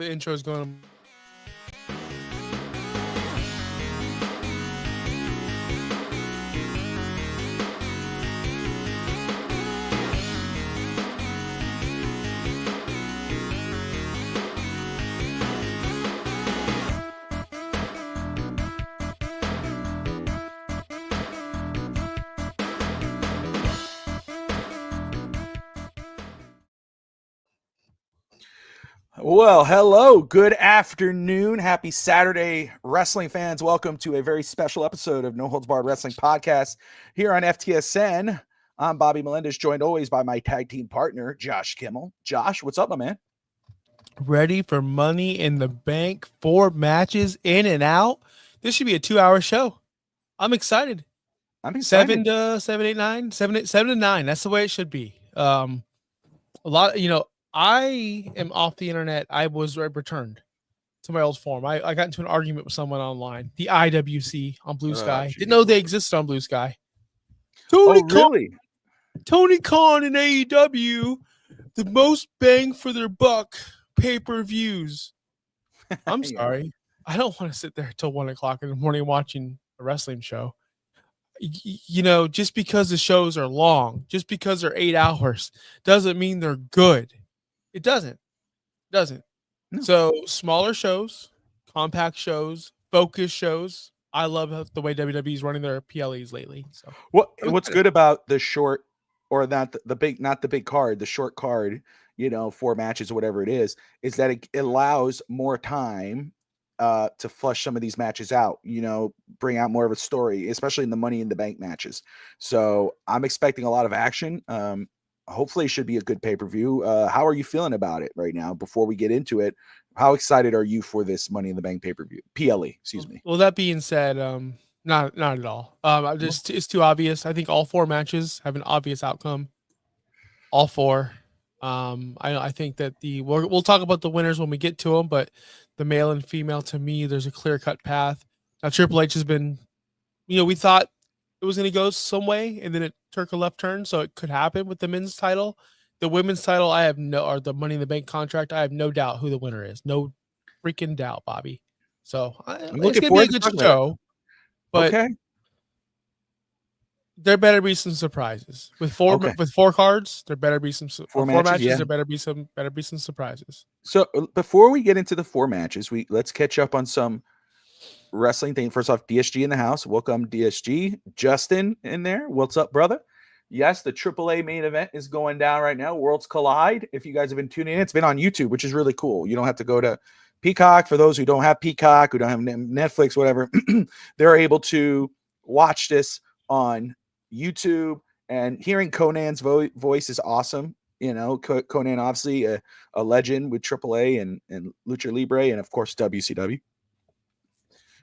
The intro is going. Well, hello, good afternoon. Happy Saturday, wrestling fans. Welcome to a very special episode of No Holds Barred Wrestling Podcast here on FTSN. I'm Bobby Melendez, joined always by my tag team partner, Josh Kimmel. Josh, what's up, my man? Ready for Money in the Bank, 4 matches in and out. This should be a 2-hour show. I'm excited. I'm excited. 7 to 9. That's the way it should be. A lot, I am off the internet. I was returned to my old form. I got into an argument with someone online, the IWC on Blue Sky. Geez. Didn't know they existed on Blue Sky. Really? Tony Khan and AEW, the most bang for their buck pay-per-views. I'm sorry. I don't want to sit there till 1 o'clock in the morning watching a wrestling show. Just because the shows are long, just because they're 8 hours, doesn't mean they're good. It doesn't. No. So smaller shows, compact shows, focus shows. I love the way WWE is running their PLEs lately. So what's good about the short, or not the big card, the short card, 4 matches or whatever it is that it allows more time to flush some of these matches out, bring out more of a story, especially in the Money in the Bank matches. So I'm expecting a lot of action. Hopefully it should be a good pay-per-view. How are you feeling about it right now before we get into it? How excited are you for this Money in the Bank pay-per-view? PLE, excuse me. Well, that being said, not at all. It's too obvious. I think all 4 matches have an obvious outcome. All 4. I think that we'll talk about the winners when we get to them, but the male and female, to me, there's a clear-cut path. Now, Triple H has been, we thought it was going to go some way, and then it took a left turn, so it could happen with the men's title. The women's title, or the Money in the Bank contract, I have no doubt who the winner is. No freaking doubt, Bobby. So it's going to be a good show, but there better be some surprises with 4 cards. There better be some 4 matches. Yeah. There better be some surprises. So before we get into the 4 matches, let's catch up on some wrestling thing. First off, DSG in the house. Welcome, DSG. Justin in there. What's up, brother? Yes, the AAA main event is going down right now. Worlds Collide. If you guys have been tuning in, it's been on YouTube, which is really cool. You don't have to go to Peacock. For those who don't have Peacock, who don't have Netflix, whatever, they're able to watch this on YouTube. And hearing Conan's voice is awesome. Conan, obviously a legend with AAA and Lucha Libre, and of course WCW.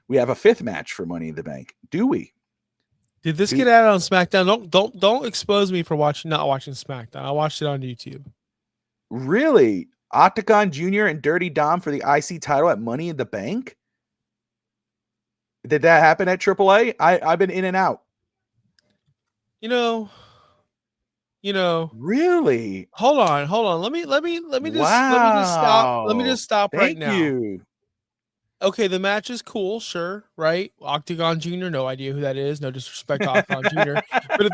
We have a 5th match for Money in the Bank. Do we? Did this get added on SmackDown? Don't expose me for not watching SmackDown. I watched it on YouTube. Really? Octagon Jr. and Dirty Dom for the IC title at Money in the Bank? Did that happen at AAA? I've been in and out. Really? Hold on. Let me just stop. Let me just stop right now. Thank you. Okay, the match is cool, sure, right? Octagon Jr., no idea who that is. No disrespect to Octagon Jr. But if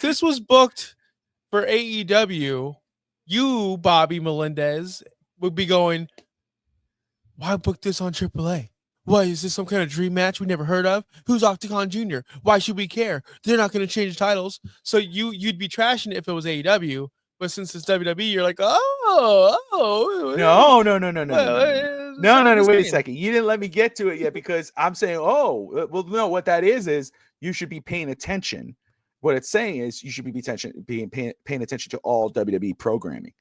this was booked for AEW, you, Bobby Melendez, would be going, why book this on AAA? Why is this some kind of dream match we never heard of? Who's Octagon Jr.? Why should we care? They're not going to change the titles. So you'd be trashing it if it was AEW, but since it's WWE, you're like, no. Wait a second. You didn't let me get to it yet because I'm saying, what that is you should be paying attention. What it's saying is you should be paying attention to all WWE programming.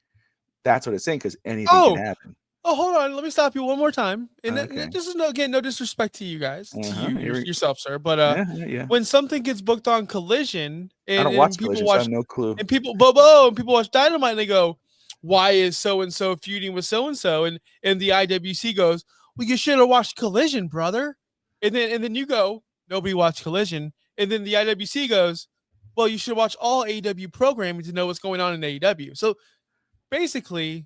That's what it's saying, because anything can happen. Oh, hold on. Let me stop you one more time. And this is no disrespect to you guys, to you yourself, sir. But when something gets booked on Collision, and I don't watch people Collision, so I have no clue. And people watch Dynamite, and they go, "Why is so and so feuding with so and so?" And the IWC goes, "Well, you should have watched Collision, brother." And then you go, "Nobody watched Collision." And then the IWC goes, "Well, you should watch all AEW programming to know what's going on in AEW." So basically,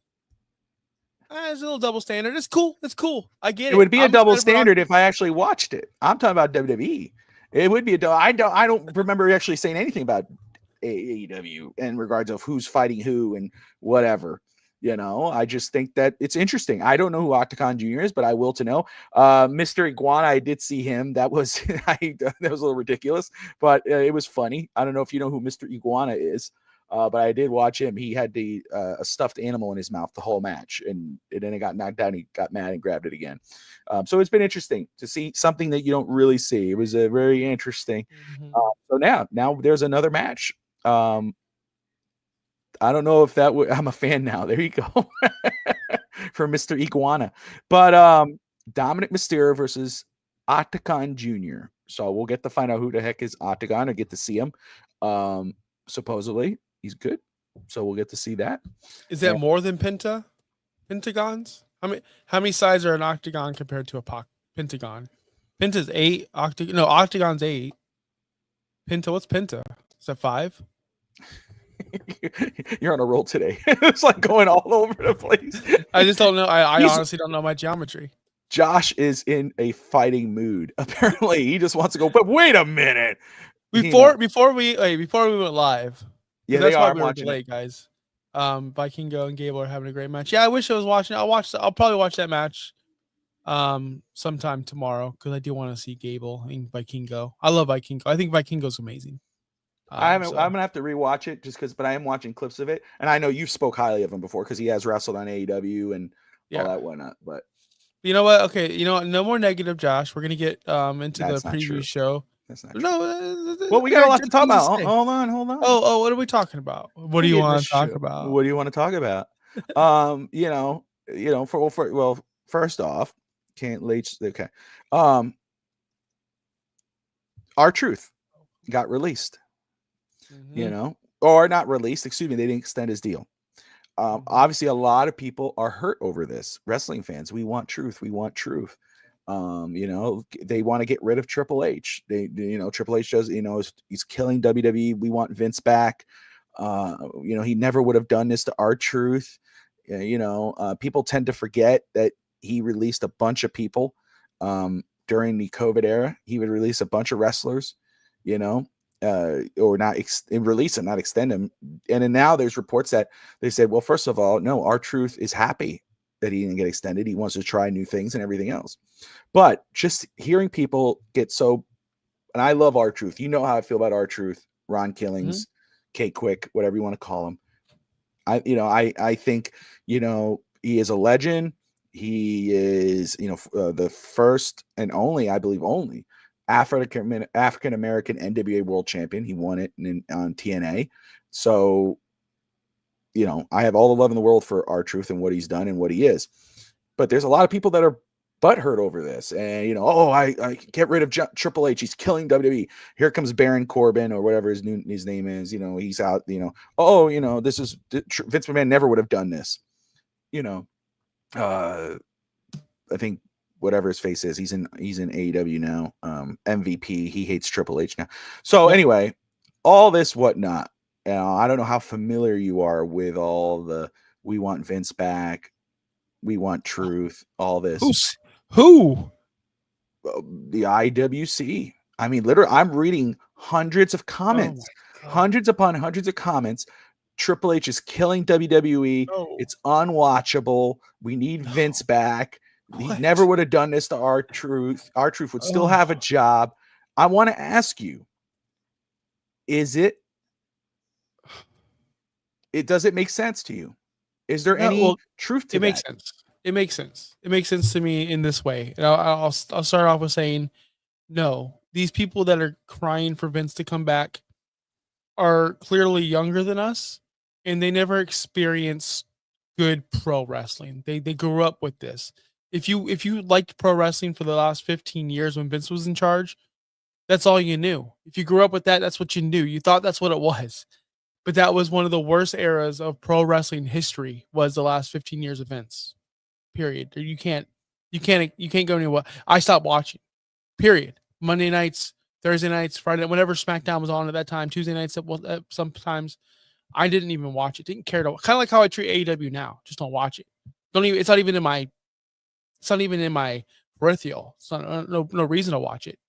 It's a little double standard. It's cool. It's cool. I get It it. would be a I'm double excited for standard if I actually watched it. I'm talking about WWE. It would be a I don't remember actually saying anything about AEW in regards of who's fighting who and whatever. You know, I just think that it's interesting. I don't know who Octagon Jr. is, but I will to know. Mr. Iguana, I did see him. That was that was a little ridiculous, but it was funny. I don't know if you know who Mr. Iguana is. But I did watch him. He had a stuffed animal in his mouth the whole match, and then it got knocked down. He got mad and grabbed it again. So it's been interesting to see something that you don't really see. It was a very interesting. Mm-hmm. So now there's another match. I don't know if that would. I'm a fan now. There you go for Mr. Iguana. But Dominic Mysterio versus Octagon Jr. So we'll get to find out who the heck is Octagon or get to see him. Supposedly he's good, so we'll get to see that. Is that more than pentagons? How many sides are an octagon compared to a pentagon? Penta's 8. Octagon's 8. What's penta? Is that 5? You're on a roll today. It's like going all over the place. I just don't know. I honestly don't know my geometry. Josh is in a fighting mood. Apparently, he just wants to go. But wait a minute. Before we went live. Yeah, that's why we were watching delayed, guys. Vikingo and Gable are having a great match. Yeah, I wish I was watching. I'll probably watch that match sometime tomorrow because I do want to see Gable and Vikingo. I love Vikingo. I think Vikingo's amazing. I'm gonna have to rewatch it but I am watching clips of it, and I know you spoke highly of him before because he has wrestled on AEW and all that whatnot. But you know what? Okay, you know what? No more negative, Josh. We're gonna get into the preview show. That's not true. Well, we got a lot to talk about. Hold on. Oh, what are we talking about? What do you want to talk about? What do you want to talk about? First off, can't late. Okay. R-Truth got released. Mm-hmm. Or not released. Excuse me. They didn't extend his deal. Obviously, a lot of people are hurt over this. Wrestling fans, we want truth. We want truth. They want to get rid of Triple H. Triple H does, he's killing WWE. We want Vince back. He never would have done this to R-Truth. People tend to forget that he released a bunch of people during the COVID era. He would release a bunch of wrestlers, or not release them, not extend them. And then now there's reports that they said, well, first of all, no, R-Truth is happy that he didn't get extended. He wants to try new things and everything else. But just hearing people get so, and I love R-Truth. You know how I feel about R-Truth, Ron Killings, K Quick, whatever you want to call him. I think, he is a legend. He is, the first and only, I believe only African American NWA world champion. He won it on TNA. So, I have all the love in the world for R-Truth and what he's done and what he is. But there's a lot of people that are butthurt over this. And, I get rid of Triple H. He's killing WWE. Here comes Baron Corbin or whatever his name is. He's out, this is Vince McMahon never would have done this. I think whatever his face is, he's in AEW now. MVP. He hates Triple H now. So anyway, all this whatnot. I don't know how familiar you are with all the we want Vince back, we want truth, all this. Who? The IWC. I mean, literally, I'm reading hundreds of comments, hundreds upon hundreds of comments. Triple H is killing WWE. Oh. It's unwatchable. We need Vince back. He never would have done this to R-Truth. R-Truth would still have a job. I want to ask you, does it make sense to you? Is there any truth to that? Makes sense. It makes sense. It makes sense to me in this way. And I'll start off with saying, no, these people that are crying for Vince to come back are clearly younger than us, and they never experienced good pro wrestling. They grew up with this. If you liked pro wrestling for the last 15 years when Vince was in charge, that's all you knew. If you grew up with that, that's what you knew. You thought that's what it was. But that was one of the worst eras of pro wrestling history, was the last 15 years of Vince. Period. You can't go anywhere. I stopped watching. Period. Monday nights, Thursday nights, Friday, whenever SmackDown was on at that time, Tuesday nights, sometimes I didn't even watch it. Didn't care to. Kind of like how I treat AEW now. Just don't watch it. It's not even in my. It's not even in my peripheral. It's not, no reason to watch it.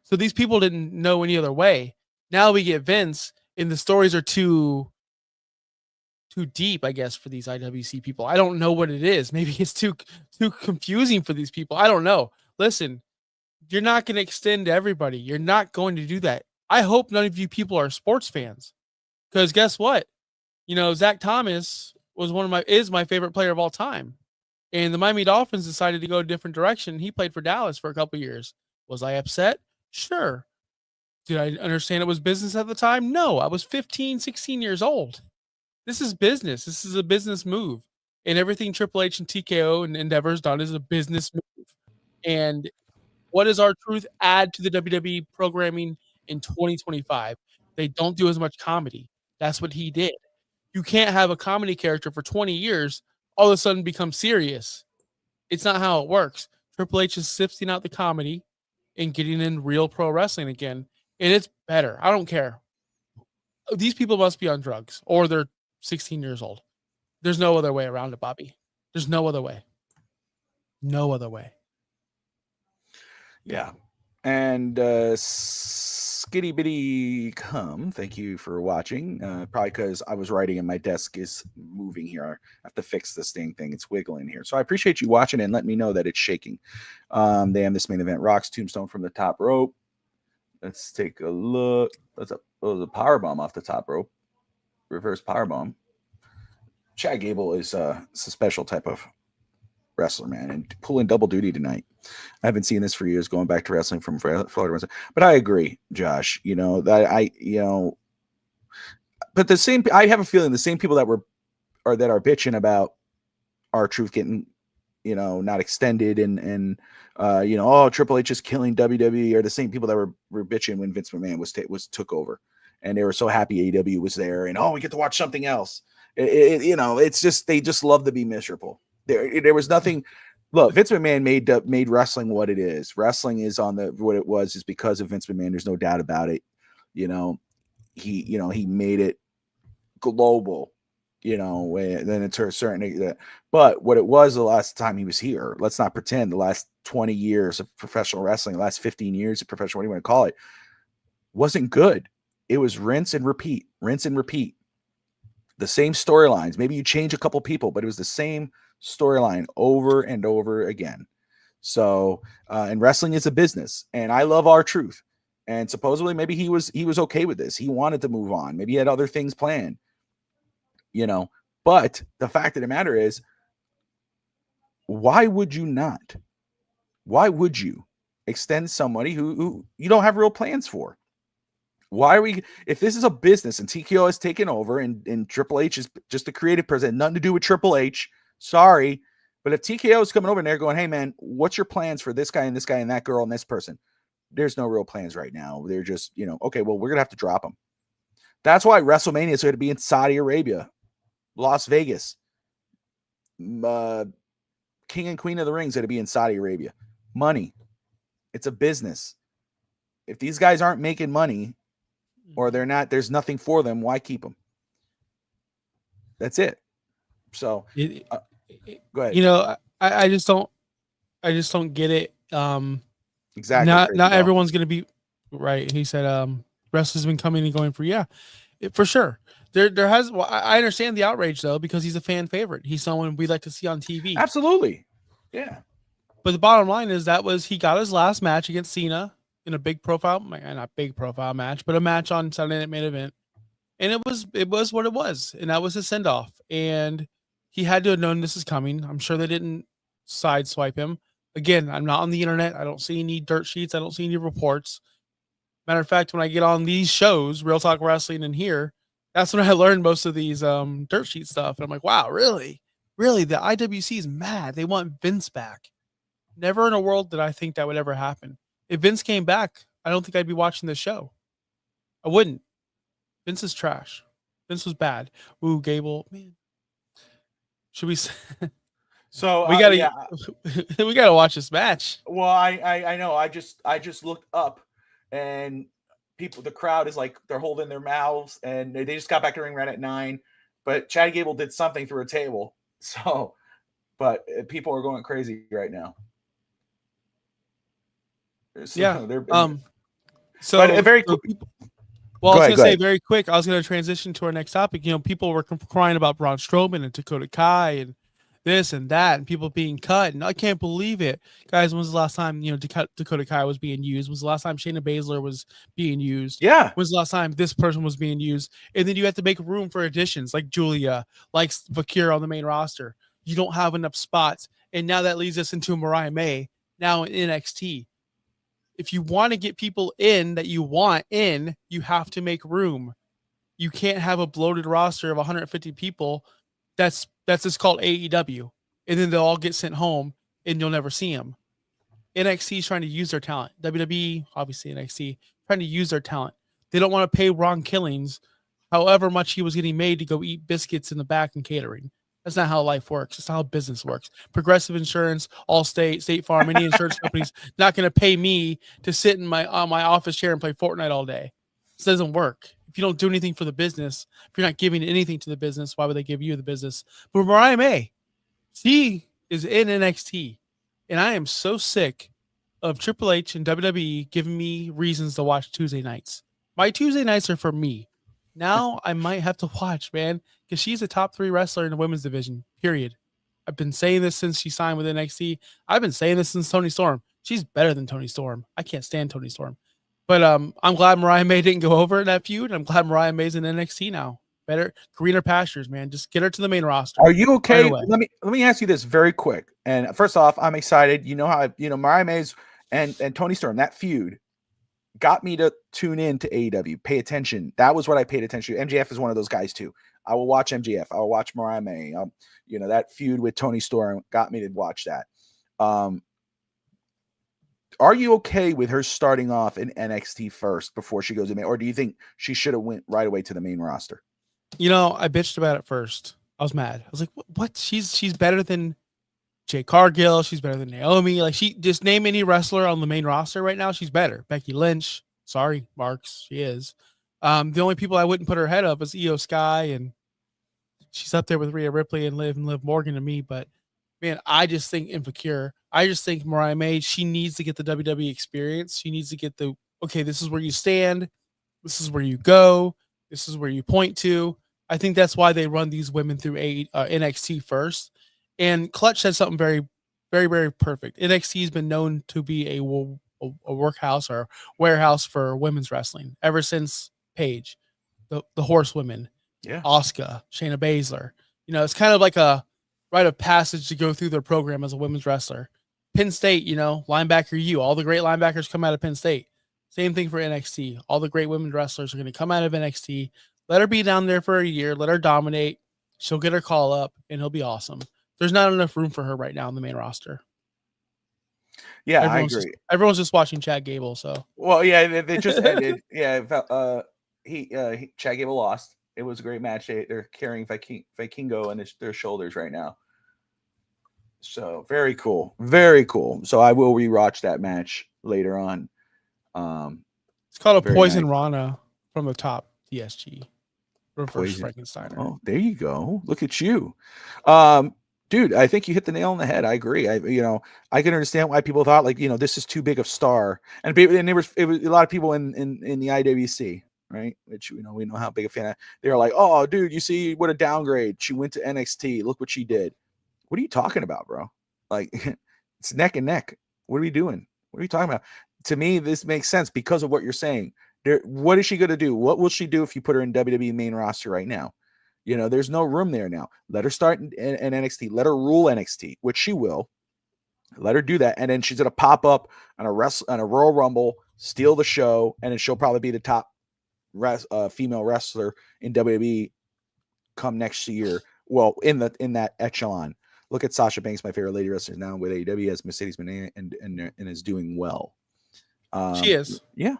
So these people didn't know any other way. Now we get Vince, and the stories are too deep, I guess, for these IWC people. I don't know what it is. Maybe it's too confusing for these people. I don't know. Listen, you're not going to extend to everybody. You're not going to do that. I hope none of you people are sports fans, because guess what? Zach Thomas is my favorite player of all time, and the Miami Dolphins decided to go a different direction. He played for Dallas for a couple years. Was I upset? Sure. Did I understand it was business at the time? No, I was 15, 16 years old. This is business. This is a business move. And everything Triple H and TKO and Endeavor has done is a business move. And what does R-Truth add to the WWE programming in 2025? They don't do as much comedy. That's what he did. You can't have a comedy character for 20 years, all of a sudden become serious. It's not how it works. Triple H is sifting out the comedy and getting in real pro wrestling again. And it's better. I don't care. These people must be on drugs or they're 16 years old. There's no other way around it, Bobby. There's no other way. No other way. Yeah. And Skitty Bitty Come, thank you for watching. Probably because I was writing and my desk is moving here. I have to fix this thing. It's wiggling here. So I appreciate you watching and let me know that it's shaking. Damn, this main event rocks. Tombstone from the top rope. Let's take a look. That's a power bomb off the top rope. Reverse power bomb. Chad Gable is a special type of wrestler, man, and pulling double duty tonight. I haven't seen this for years, going back to wrestling from Florida. But I agree, Josh. But the same. I have a feeling the same people that are bitching about R-Truth getting, not extended and Triple H is killing WWE are the same people that were bitching when Vince McMahon was took over, and they were so happy AEW was there, and we get to watch something else. It's just they just love to be miserable. There was nothing. Look, Vince McMahon made wrestling what it is. Wrestling is what it was is because of Vince McMahon. There's no doubt about it. He made it global. Then it's a certain. But what it was the last time he was here, let's not pretend the last 20 years of professional wrestling, the last 15 years of professional, what do you want to call it, wasn't good. It was rinse and repeat. The same storylines. Maybe you change a couple people, but it was the same storyline over and over again. So, and wrestling is a business, and I love R-Truth. And supposedly, maybe he was okay with this. He wanted to move on. Maybe he had other things planned. But the fact of the matter is, why would you not? Why would you extend somebody who you don't have real plans for? Why are we, if this is a business and TKO has taken over and Triple H is just a creative person, nothing to do with Triple H, sorry. But if TKO is coming over and they're going, hey man, what's your plans for this guy and that girl and this person? There's no real plans right now. They're just, okay, well, we're going to have to drop them. That's why WrestleMania is going to be in Saudi Arabia, Las Vegas. King and Queen of the Ring is going to be in Saudi Arabia. Money. It's a business. If these guys aren't making money, or they're not, there's nothing for them, why keep them? That's it. So go ahead. I just don't get it. Exactly. Not everyone's gonna be right. He said wrestlers been coming and going for sure. I understand the outrage though, because he's a fan favorite. He's someone we like to see on TV. Absolutely. Yeah. But the bottom line is he got his last match against Cena in a big profile, not big profile match, but a match on Saturday Night Main Event. And it was what it was. And that was his send off. And he had to have known this is coming. I'm sure they didn't sideswipe him. Again, I'm not on the internet. I don't see any dirt sheets. I don't see any reports. Matter of fact, when I get on these shows, Real Talk Wrestling and here, that's when I learned most of these dirt sheet stuff. And I'm like, wow, really? Really? The IWC is mad. They want Vince back. Never in a world did I think that would ever happen. If Vince came back, I don't think I'd be watching this show. I wouldn't. Vince is trash. Vince was bad. Ooh, Gable, man. Should we? So we gotta watch this match. Well, I know. I just looked up, and the crowd is like they're holding their mouths, and they just got back to ring right at 9. But Chad Gable did something through a table, so but people are going crazy right now. So Yeah. they're, but So, very so quick. people, well, I Go was ahead. gonna Go say ahead. very quick. I was gonna transition to our next topic. People were crying about Braun Strowman and Dakota Kai and this and that, and people being cut. And I can't believe it, guys. When's the last time Dakota Kai was being used? When's the last time Shayna Baszler was being used? Yeah. When's the last time this person was being used? And then you have to make room for additions like Julia, like Vakir on the main roster. You don't have enough spots, and now that leads us into Mariah May now in NXT. If you want to get people in that you want in, you have to make room. You can't have a bloated roster of 150 people. That's just called AEW, and then they'll all get sent home, and you'll never see them. NXT is trying to use their talent. WWE, obviously NXT, trying to use their talent. They don't want to pay Ron Killings however much he was getting made to go eat biscuits in the back and catering. That's not how life works. That's not how business works. Progressive Insurance, Allstate, State Farm, any insurance companies not going to pay me to sit in my office chair and play Fortnite all day. This doesn't work. If you don't do anything for the business, if you're not giving anything to the business, why would they give you the business? But Mariah May, she is in NXT, and I am so sick of Triple H and WWE giving me reasons to watch Tuesday nights. My Tuesday nights are for me. Now I might have to watch, man, because she's a top 3 wrestler in the women's division, period. I've been saying this since she signed with NXT. I've been saying this since Tony Storm. She's better than Tony Storm. I can't stand Tony Storm. But I'm glad Mariah May didn't go over in that feud. I'm glad Mariah May's in NXT now. Better, greener pastures, man. Just get her to the main roster Are you right okay? away. Let me ask you this very quick. And first off, I'm excited. You know how Mariah Mays and Tony Storm, that feud got me to tune in to AEW, pay attention. That was what I paid attention to. MJF is one of those guys too. I will watch MJF. I will watch Mariah May. That feud with Tony Storm got me to watch that. Are you okay with her starting off in NXT first before she goes in, or do you think she should have went right away to the main roster? I bitched about it first. I was mad. I was like, "What? She's better than Jay Cargill. She's better than Naomi. Like, she just name any wrestler on the main roster right now. She's better. Becky Lynch. Sorry, Marks. She is. The only people I wouldn't put her ahead of is Io Sky, and she's up there with Rhea Ripley and Liv Morgan to me. But man, I just think Infacure. I just think Mariah May. She needs to get the WWE experience. She needs to get the okay. This is where you stand. This is where you go. This is where you point to. I think that's why they run these women through NXT first. And Clutch said something very, very, very perfect. NXT has been known to be a workhouse or warehouse for women's wrestling ever since Paige, the horsewomen, Yeah. Asuka, Shayna Baszler. It's kind of like a rite of passage to go through their program as a women's wrestler. Penn State, linebacker U, all the great linebackers come out of Penn State. Same thing for NXT. All the great women wrestlers are going to come out of NXT. Let her be down there for a year. Let her dominate. She'll get her call up, and it'll be awesome. There's not enough room for her right now on the main roster. Yeah, I agree. Everyone's just watching Chad Gable. So, well, yeah, they just ended. Yeah, Chad Gable lost. It was a great match. They're carrying Vikingo on their shoulders right now. So very cool, very cool. So I will rewatch that match later on. It's called a Poison nice. Rana from the top TSG. Reverse Frankensteiner. Oh, there you go. Look at you. Dude, I think you hit the nail on the head. I agree. I can understand why people thought this is too big of star, and there was a lot of people in the IWC, right? Which we know how big a fan. They were like, "Oh, dude, you see what a downgrade. She went to NXT. Look what she did." What are you talking about, bro? Like, it's neck and neck. What are we doing? What are you talking about? To me, this makes sense because of what you're saying. What is she going to do? What will she do if you put her in WWE main roster right now? There's no room there now. Let her start in NXT. Let her rule NXT, which she will. Let her do that, and then she's going to pop up on a Royal Rumble, steal the show, and then she'll probably be the top female wrestler in WWE come next year. Well, in that echelon. Look at Sasha Banks, my favorite lady wrestler now with AEW as Mercedes Moné and is doing well. She is. Yeah.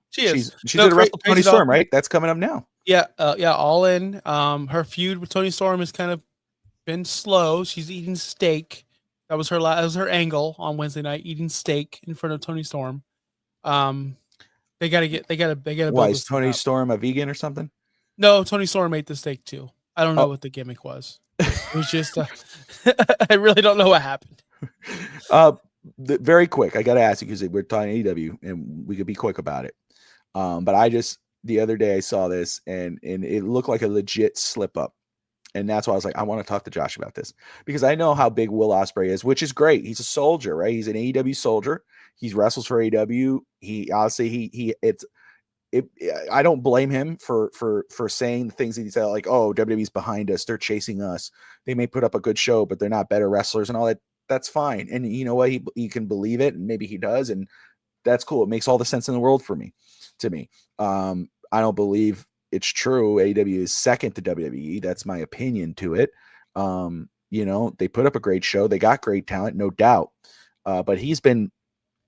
She is. She's at a wrestle Tony Storm, right? That's coming up now. Yeah, all in. Her feud with Tony Storm has kind of been slow. She's eating steak. That was her angle on Wednesday night, eating steak in front of Tony Storm. They gotta build. Why is Tony Storm a vegan or something? No, Tony Storm ate the steak too. I don't know what the gimmick was. It was just I really don't know what happened. Very quick. I got to ask you because we're talking AEW and we could be quick about it. But I just the other day I saw this and it looked like a legit slip up. And that's why I was like, I want to talk to Josh about this because I know how big Will Ospreay is, which is great. He's a soldier, right? He's an AEW soldier. He wrestles for AEW. He honestly, I don't blame him for saying the things that he said, like, oh, WWE's behind us. They're chasing us. They may put up a good show, but they're not better wrestlers and all that. That's fine. And you know what? He can believe it and maybe he does. And that's cool. It makes all the sense in the world to me. I don't believe it's true. AEW is second to WWE. That's my opinion to it. They put up a great show. They got great talent, no doubt. But he's been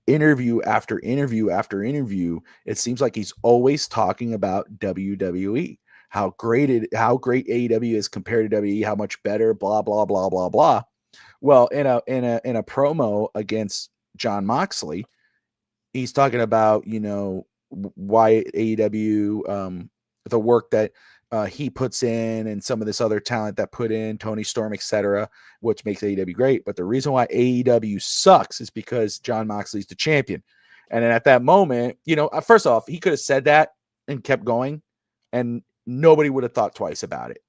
interview after interview after interview. It seems like he's always talking about WWE, how great AEW is compared to WWE, how much better, blah, blah, blah, blah, blah. Well, in a promo against Jon Moxley, he's talking about, why AEW, the work that he puts in and some of this other talent that put in, Tony Storm, etc., which makes AEW great. But the reason why AEW sucks is because Jon Moxley's the champion. And then at that moment, first off, he could have said that and kept going and nobody would have thought twice about it.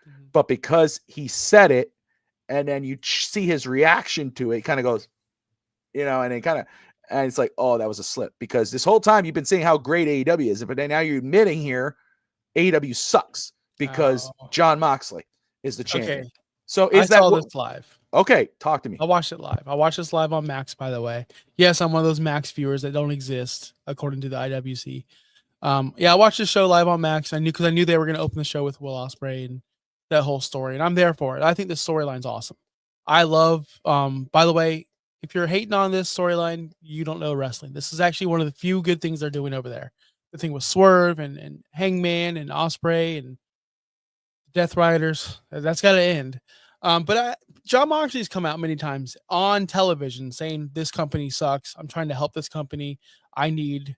Mm-hmm. But because he said it and then you see his reaction to it, kind of goes, and it kind of, and it's like, oh, that was a slip because this whole time you've been saying how great AEW is, but then now you're admitting here AEW sucks because Jon Moxley is the champion. Okay. So I saw this live. Okay, talk to me. I watched it live. I watched this live on Max, by the way. Yes, I'm one of those Max viewers that don't exist according to the IWC. I watched the show live on Max. I knew they were going to open the show with Will Ospreay and that whole story, and I'm there for it. I think the storyline's awesome. I love. By the way, if you're hating on this storyline, you don't know wrestling. This is actually one of the few good things they're doing over there. The thing with Swerve and Hangman and Ospreay and Death Riders, that's got to end. But Jon Moxley's come out many times on television saying this company sucks. I'm trying to help this company. I need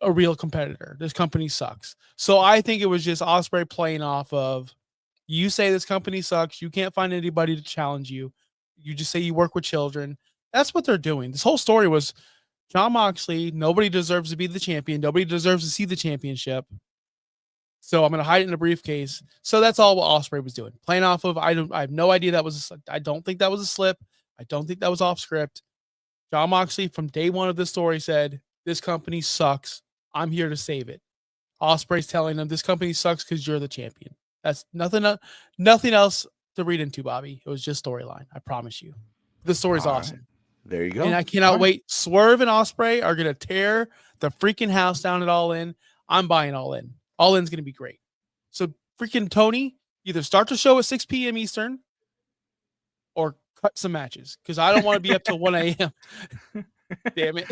a real competitor. This company sucks. So I think it was just Ospreay playing off of, you say this company sucks. You can't find anybody to challenge you. You just say you work with children. That's what they're doing. This whole story was Jon Moxley. Nobody deserves to be the champion. Nobody deserves to see the championship. So I'm going to hide it in a briefcase. So that's all what Ospreay was doing. Playing off of, I have no idea I don't think that was a slip. I don't think that was off script. Jon Moxley from day one of this story said, this company sucks. I'm here to save it. Ospreay's telling them this company sucks because you're the champion. That's nothing else to read into, Bobby. It was just storyline. I promise you. The story's awesome. Right. There you go. And I cannot wait. Swerve and Ospreay are going to tear the freaking house down at All In. I'm buying All In. All In's going to be great. So freaking Tony, either start the show at 6 p.m. Eastern or cut some matches because I don't want to be up till 1 a.m. Damn it.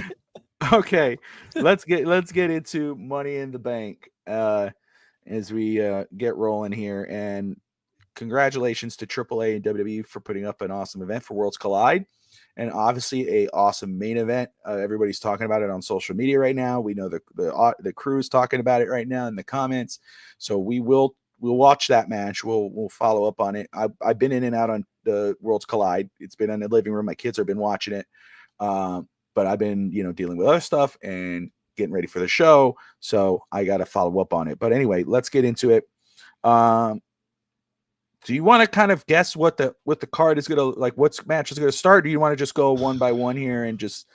Okay, let's get into Money in the Bank as we get rolling here. And congratulations to AAA and WWE for putting up an awesome event for Worlds Collide, and obviously a awesome main event. Everybody's talking about it on social media right now. We know the crew is talking about it right now in the comments. So we'll watch that match. We'll follow up on it. I've been in and out on the Worlds Collide. It's been in the living room. My kids have been watching it. But I've been, dealing with other stuff and getting ready for the show. So I got to follow up on it. But anyway, let's get into it. Do you want to kind of guess what the card is going to, like, what match is going to start? Do you want to just go one by one here and just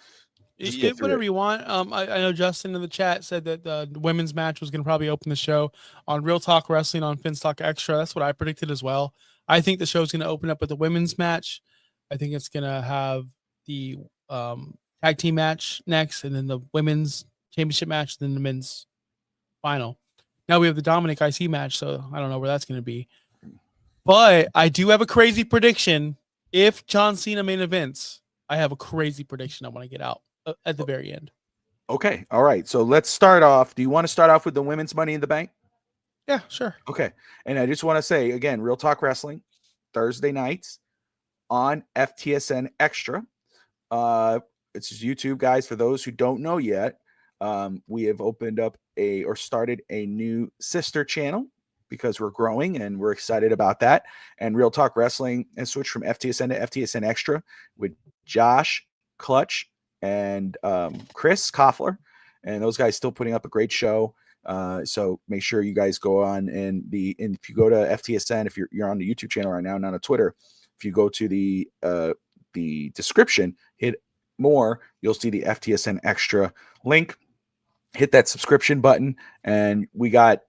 get whatever you want? I know Justin in the chat said that the women's match was going to probably open the show on Real Talk Wrestling on Finstock Extra. That's what I predicted as well. I think the show's going to open up with the women's match. I think it's going to have the tag team match next, and then the women's championship match, then the men's final. Now we have the Dominic IC match, so I don't know where that's going to be. But I do have a crazy prediction. If John Cena main events, I have a crazy prediction I want to get out at the very end. Okay. All right. So let's start off. Do you want to start off with the women's Money in the Bank? Yeah, sure. Okay. And I just want to say, again, Real Talk Wrestling, Thursday nights on FTSN Extra. It's YouTube, guys. For those who don't know yet, we have opened up started a new sister channel because we're growing and we're excited about that. And Real Talk Wrestling has switched from FTSN to FTSN Extra with Josh, Clutch, and Chris Koffler. And those guys still putting up a great show. So make sure you guys go on and if you go to FTSN, if you're on the YouTube channel right now, not on Twitter, if you go to the description, hit more, you'll see the FTSN Extra link. Hit that subscription button, and we got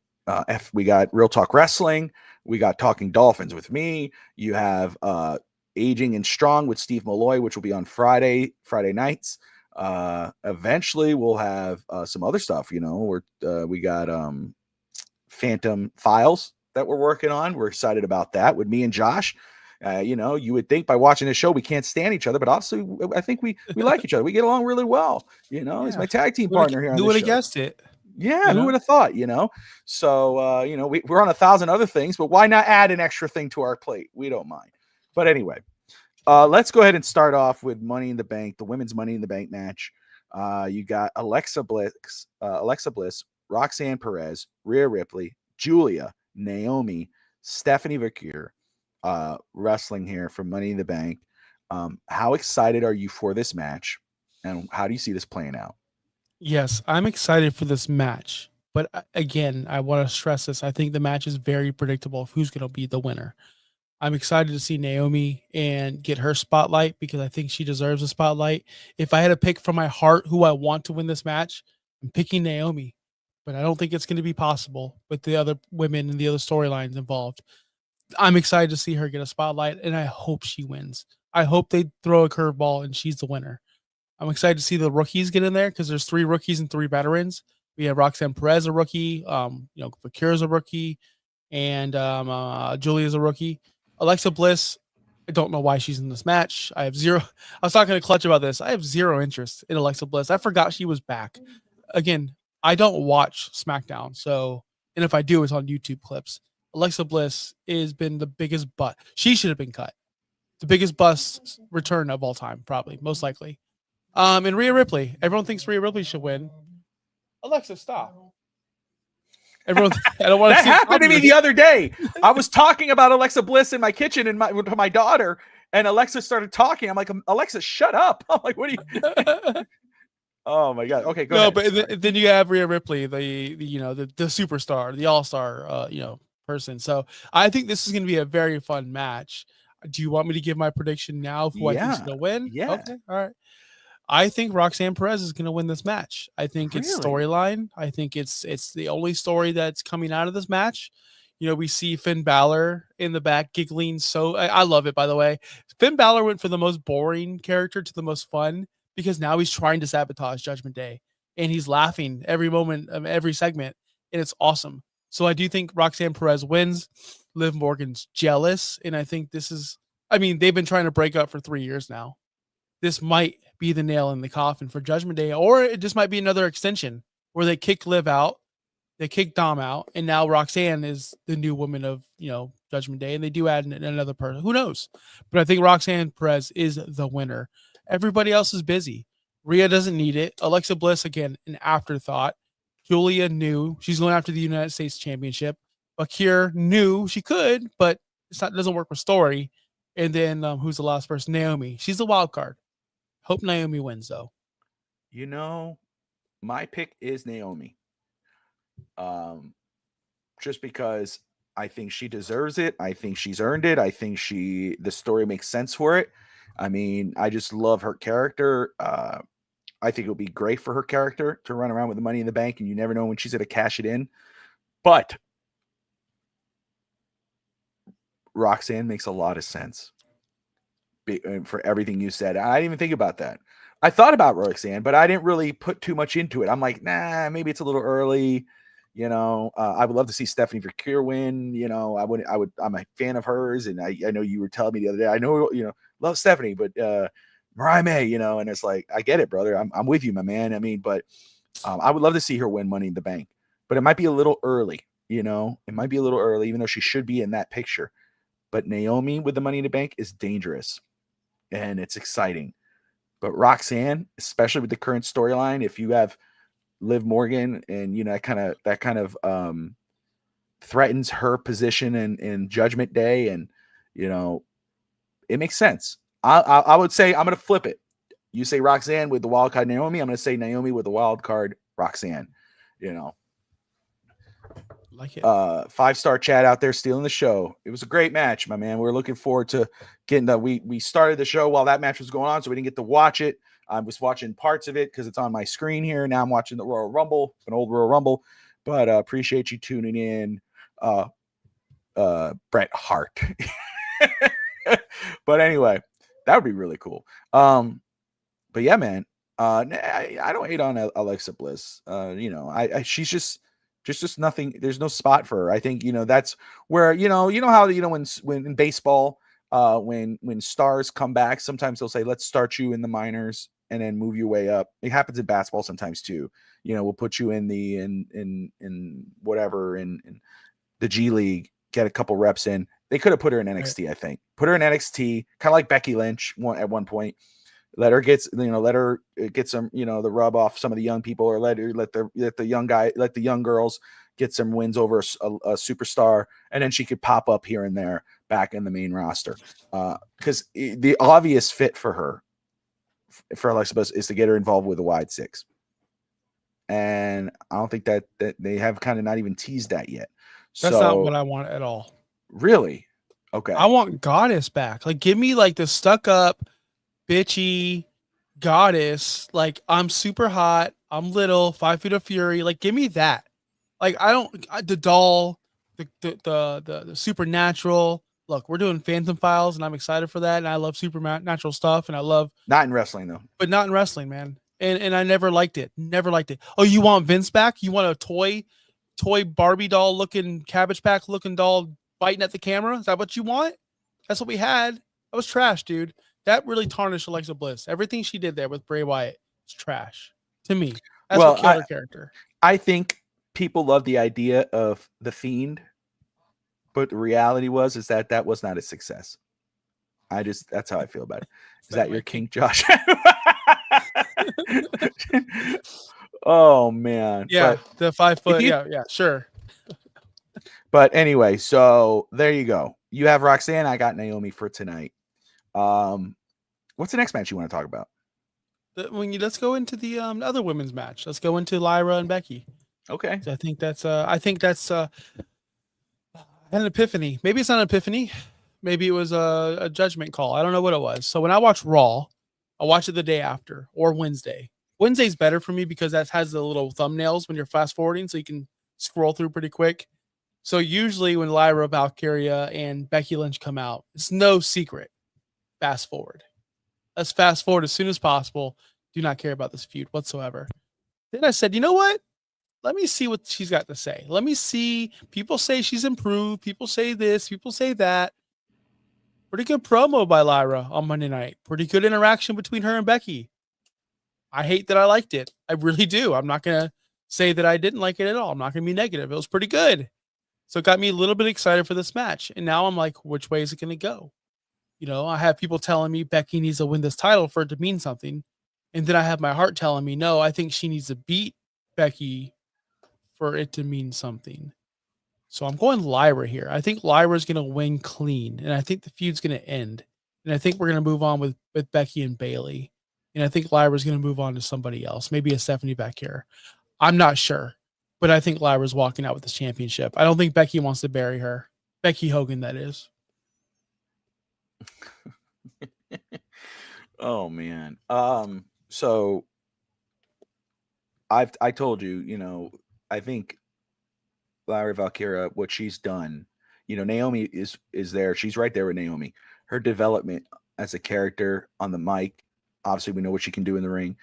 Real Talk Wrestling, we got Talking Dolphins with me. You have Aging and Strong with Steve Malloy, which will be on Friday nights. Eventually, we'll have some other stuff. We got Phantom Files that we're working on. We're excited about that with me and Josh. You would think by watching this show we can't stand each other, but obviously I think we like each other. We get along really well. He's my tag team partner here on the show. Who would have guessed it? Yeah, who would have thought? So we're on 1,000 other things, but why not add an extra thing to our plate? We don't mind. But anyway, let's go ahead and start off with Money in the Bank, the women's Money in the Bank match. You got Alexa Bliss, Roxanne Perez, Rhea Ripley, Julia, Naomi, Stephanie Vaquer, wrestling here for Money in the Bank. How excited are you for this match, and how do you see this playing out? Yes, I'm excited for this match, but again, I want to stress this. I think the match is very predictable of who's going to be the winner. I'm excited to see Naomi and get her spotlight because I think she deserves a spotlight. If I had to pick from my heart who I want to win this match, I'm picking Naomi, but I don't think it's going to be possible with the other women and the other storylines involved. I'm excited to see her get a spotlight, and I hope she wins. I hope they throw a curveball and she's the winner. I'm excited to see the rookies get in there because there's 3 rookies and 3 veterans. We have Roxanne Perez, a rookie, Vakira's a rookie, and Julia's a rookie. Alexa Bliss, I don't know why she's in this match. I was talking to Clutch about this. I have zero interest in Alexa Bliss. I forgot she was back. Again, I don't watch SmackDown, and if I do, it's on YouTube clips. Alexa Bliss has been the biggest butt. She should have been cut. The biggest bust return of all time, probably, most likely. And Rhea Ripley. Everyone thinks Rhea Ripley should win. Alexa, stop. Everyone, I don't want that happened to me the other day. I was talking about Alexa Bliss in my kitchen and my daughter, and Alexa started talking. I'm like, Alexa, shut up. I'm like, what are you? Oh my god. Okay, go ahead. But then you have Rhea Ripley, the superstar, the all-star, person. So I think this is going to be a very fun match. Do you want me to give my prediction now of who I think is going to win? Yeah. Okay. All right. I think Roxanne Perez is going to win this match. I think it's storyline. I think it's the only story that's coming out of this match. We see Finn Balor in the back giggling. So I love it, by the way. Finn Balor went from the most boring character to the most fun because now he's trying to sabotage Judgment Day. And he's laughing every moment of every segment. And it's awesome. So I do think Roxanne Perez wins. Liv Morgan's jealous. And I think they've been trying to break up for 3 years now. This might be the nail in the coffin for Judgment Day, or it just might be another extension where they kick Liv out, they kick Dom out, and now Roxanne is the new woman of Judgment Day, and they do add another person. Who knows? But I think Roxanne Perez is the winner. Everybody else is busy. Rhea doesn't need it. Alexa Bliss, again, an afterthought. Julia knew she's going after the United States Championship. Bakir knew she could, but it doesn't work with story. And then who's the last person? Naomi. She's the wild card. Hope Naomi wins, though. My pick is Naomi. Just because I think she deserves it. I think she's earned it. I think the story makes sense for it. I mean, I just love her character. I think it would be great for her character to run around with the Money in the Bank, and you never know when she's going to cash it in. But Roxanne makes a lot of sense for everything you said. I didn't even think about that. I thought about Roxanne, but I didn't really put too much into it. I'm like, nah, maybe it's a little early. I would love to see Stephanie Vaquer win. I'm a fan of hers, and I know you were telling me the other day. I know love Stephanie, but Mariah May, and it's like, I get it, brother. I'm with you, my man. I mean, but I would love to see her win Money in the Bank, but it might be a little early. It might be a little early, even though she should be in that picture. But Naomi with the Money in the Bank is dangerous, and it's exciting. But Roxanne, especially with the current storyline, if you have Liv Morgan and that kind of threatens her position in Judgment Day, and it makes sense. I would say I'm going to flip it. You say Roxanne with the wild card Naomi. I'm going to say Naomi with the wild card Roxanne. Like it. 5-star chat out there stealing the show. It was a great match, my man. We're looking forward to getting that. We started the show while that match was going on, so we didn't get to watch it. I was watching parts of it because it's on my screen here. Now I'm watching the Royal Rumble, an old Royal Rumble. But appreciate you tuning in, Bret Hart. But anyway, that would be really cool. But yeah, man. I don't hate on Alexa Bliss. She's just nothing. There's no spot for her. I think that's where how when in baseball, when stars come back, sometimes they'll say, let's start you in the minors and then move your way up. It happens in basketball sometimes too. We'll put you in whatever in the G League, get a couple reps in. They could have put her in NXT. Right. I think put her in NXT, kind of like Becky Lynch at one point. Let her get some, the rub off some of the young people, or let the young girls get some wins over a superstar, and then she could pop up here and there back in the main roster. Because the obvious fit for her, for Alexa Bliss, is to get her involved with the Wide Six, and I don't think that they have kind of not even teased that yet. That's not what I want at all. Really? Okay. I want Goddess back. Like, give me like the stuck up, bitchy Goddess. Like, I'm super hot. I'm little. 5 feet of fury. Like, give me that. Like, the doll, the supernatural. Look, we're doing Phantom Files, and I'm excited for that. And I love supernatural stuff, and I love not in wrestling though. But not in wrestling, man. And I never liked it. Never liked it. Oh, you want Vince back? You want a toy Barbie doll looking, Cabbage Patch looking doll biting at the camera? Is that what you want? That's what we had. That was trash, dude. That really tarnished Alexa Bliss. Everything she did there with Bray Wyatt is trash to me. That's what killed her character. I think people love the idea of the Fiend, but the reality is that was not a success. That's how I feel about it. Is that your kink, Josh? Oh man. Yeah, the 5 foot. Yeah, sure. But anyway, so there you go. You have Roxanne. I got Naomi for tonight. What's the next match you want to talk about? Let's go into the other women's match. Let's go into Lyra and Becky. Okay. So I think that's an epiphany. Maybe it's not an epiphany. Maybe it was a judgment call. I don't know what it was. So when I watch Raw, I watch it the day after or Wednesday. Wednesday's better for me because that has the little thumbnails when you're fast forwarding, so you can scroll through pretty quick. So usually when Lyra, Valkyria, and Becky Lynch come out, it's no secret. Fast forward. Let's fast forward as soon as possible. Do not care about this feud whatsoever. Then I said, you know what? Let me see what she's got to say. Let me see. People say she's improved. People say this. People say that. Pretty good promo by Lyra on Monday night. Pretty good interaction between her and Becky. I hate that I liked it. I really do. I'm not going to say that I didn't like it at all. I'm not going to be negative. It was pretty good. So it got me a little bit excited for this match. And now I'm like, which way is it going to go? I have people telling me Becky needs to win this title for it to mean something. And then I have my heart telling me, no, I think she needs to beat Becky for it to mean something. So I'm going Lyra here. I think Lyra's going to win clean. And I think the feud's going to end. And I think we're going to move on with Becky and Bayley. And I think Lyra's going to move on to somebody else. Maybe a Stephanie Becker. I'm not sure. But I think Lyra's walking out with this championship. I don't think Becky wants to bury her. Becky Hogan, that is. Oh man. So I told you, I think Lyra Valkyria, what she's done, Naomi is there. She's right there with Naomi. Her development as a character on the mic, obviously we know what she can do in the ring.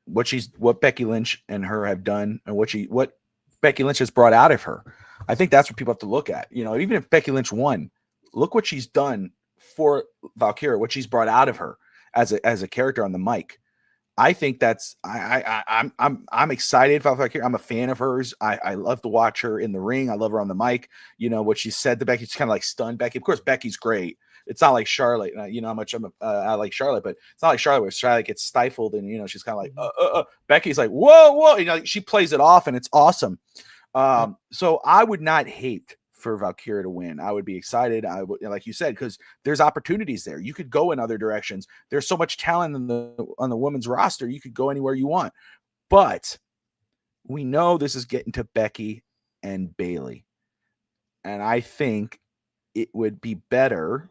What Becky Lynch and her have done, and what Becky Lynch has brought out of her. I think that's what people have to look at. Even if Becky Lynch won, look what she's done for Valkyria, what she's brought out of her as a character on the mic. I think that's I'm excited about Valkyria. I'm a fan of hers. I love to watch her in the ring. I love her on the mic. What she said to Becky, she's kind of like stunned Becky. Of course, Becky's great. It's not like Charlotte. You know how much I like Charlotte, but it's not like Charlotte where Charlotte gets stifled and she's kind of like Becky's like whoa. She plays it off and it's awesome. So I would not hate for Valkyria to win. I would be excited. I would, like you said, because there's opportunities there. You could go in other directions. There's so much talent on the women's roster. You could go anywhere you want. But we know this is getting to Becky and Bayley. And I think it would be better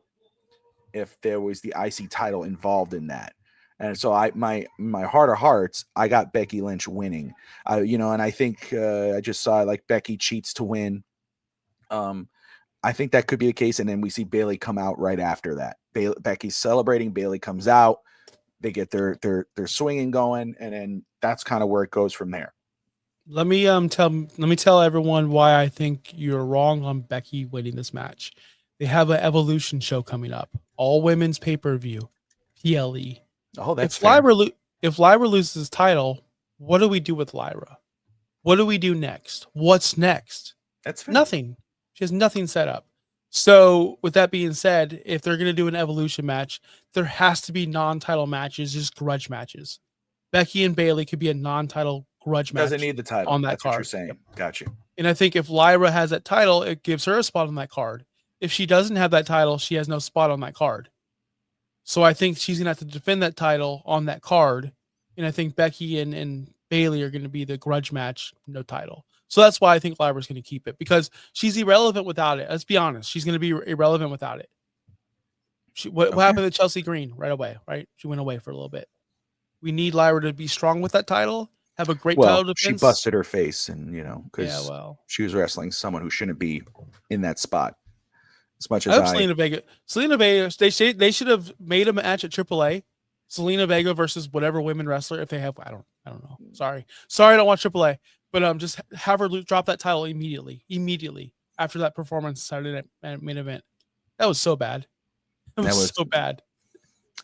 if there was the IC title involved in that. And so my heart of hearts, I got Becky Lynch winning. And I think I just saw like Becky cheats to win. I think that could be the case, and then we see Bayley come out right after that. Becky's celebrating, Bayley comes out, they get their swinging going, and then that's kind of where it goes from there. Let me tell everyone why I think you're wrong on Becky winning this match. They have an Evolution show coming up, all women's pay-per-view, PLE. Oh, that's fair. If Lyra loses title, what do we do with Lyra? What do we do next? What's next? That's fair. Nothing. She has nothing set up. So with that being said, if they're going to do an Evolution match, there has to be non-title matches, just grudge matches. Becky and Bayley could be a non-title grudge match. Doesn't need the title on that That's card. What you're saying. Yep. Got you. And I think if Lyra has that title, it gives her a spot on that card. If she doesn't have that title, she has no spot on that card. So I think she's going to have to defend that title on that card. And I think Becky and Bayley are going to be the grudge match, no title. So that's why I think Lyra's going to keep it, because she's irrelevant without it. Let's be honest. She's going to be irrelevant without it. What happened to Chelsea Green right away, right? She went away for a little bit. We need Lyra to be strong with that title, have a great title defense. She busted her face, and because she was wrestling someone who shouldn't be in that spot. As much as Selena Vega, they should have made a match at AAA. Selena Vega versus whatever women wrestler, if they have, I don't know. Sorry, I don't watch AAA, but just have her drop that title immediately after that performance Saturday night main event. That was so bad. That was so bad.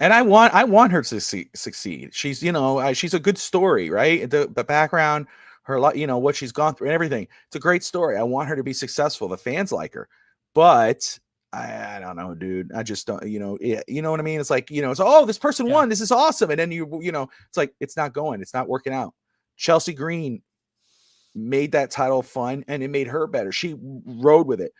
And I want her to succeed. She's she's a good story, right? The background, her what she's gone through and everything. It's a great story. I want her to be successful. The fans like her, but I don't know, dude. I just don't, you know what I mean? It's like, it's, oh, this person won. This is awesome. And then it's like, it's not going, it's not working out. Chelsea Green made that title fun, and it made her better. She rode with it.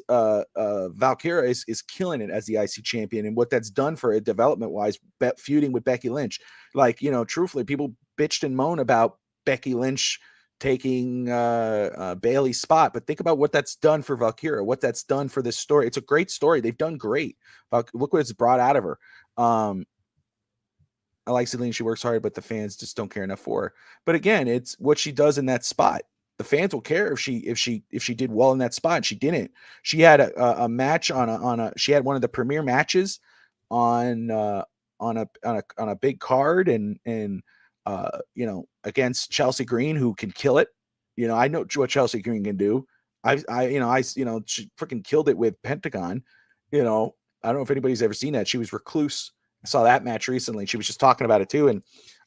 Valkyria is killing it as the IC champion, and what that's done for it development wise, feuding with Becky Lynch. Like, truthfully, people bitched and moaned about Becky Lynch taking Bayley's spot, but think about what that's done for Valkyria, what that's done for this story. It's a great story. They've done great. Look what it's brought out of her. I like Celine. She works hard, but the fans just don't care enough for her. But again, it's what she does in that spot. The fans will care if she did well in that spot. She didn't. She had a match she had one of the premier matches on a big card and against Chelsea Green, who can kill it. I know what Chelsea Green can do. She freaking killed it with Pentagon. I don't know if anybody's ever seen that. She was recluse. I saw that match recently. She was just talking about it too. And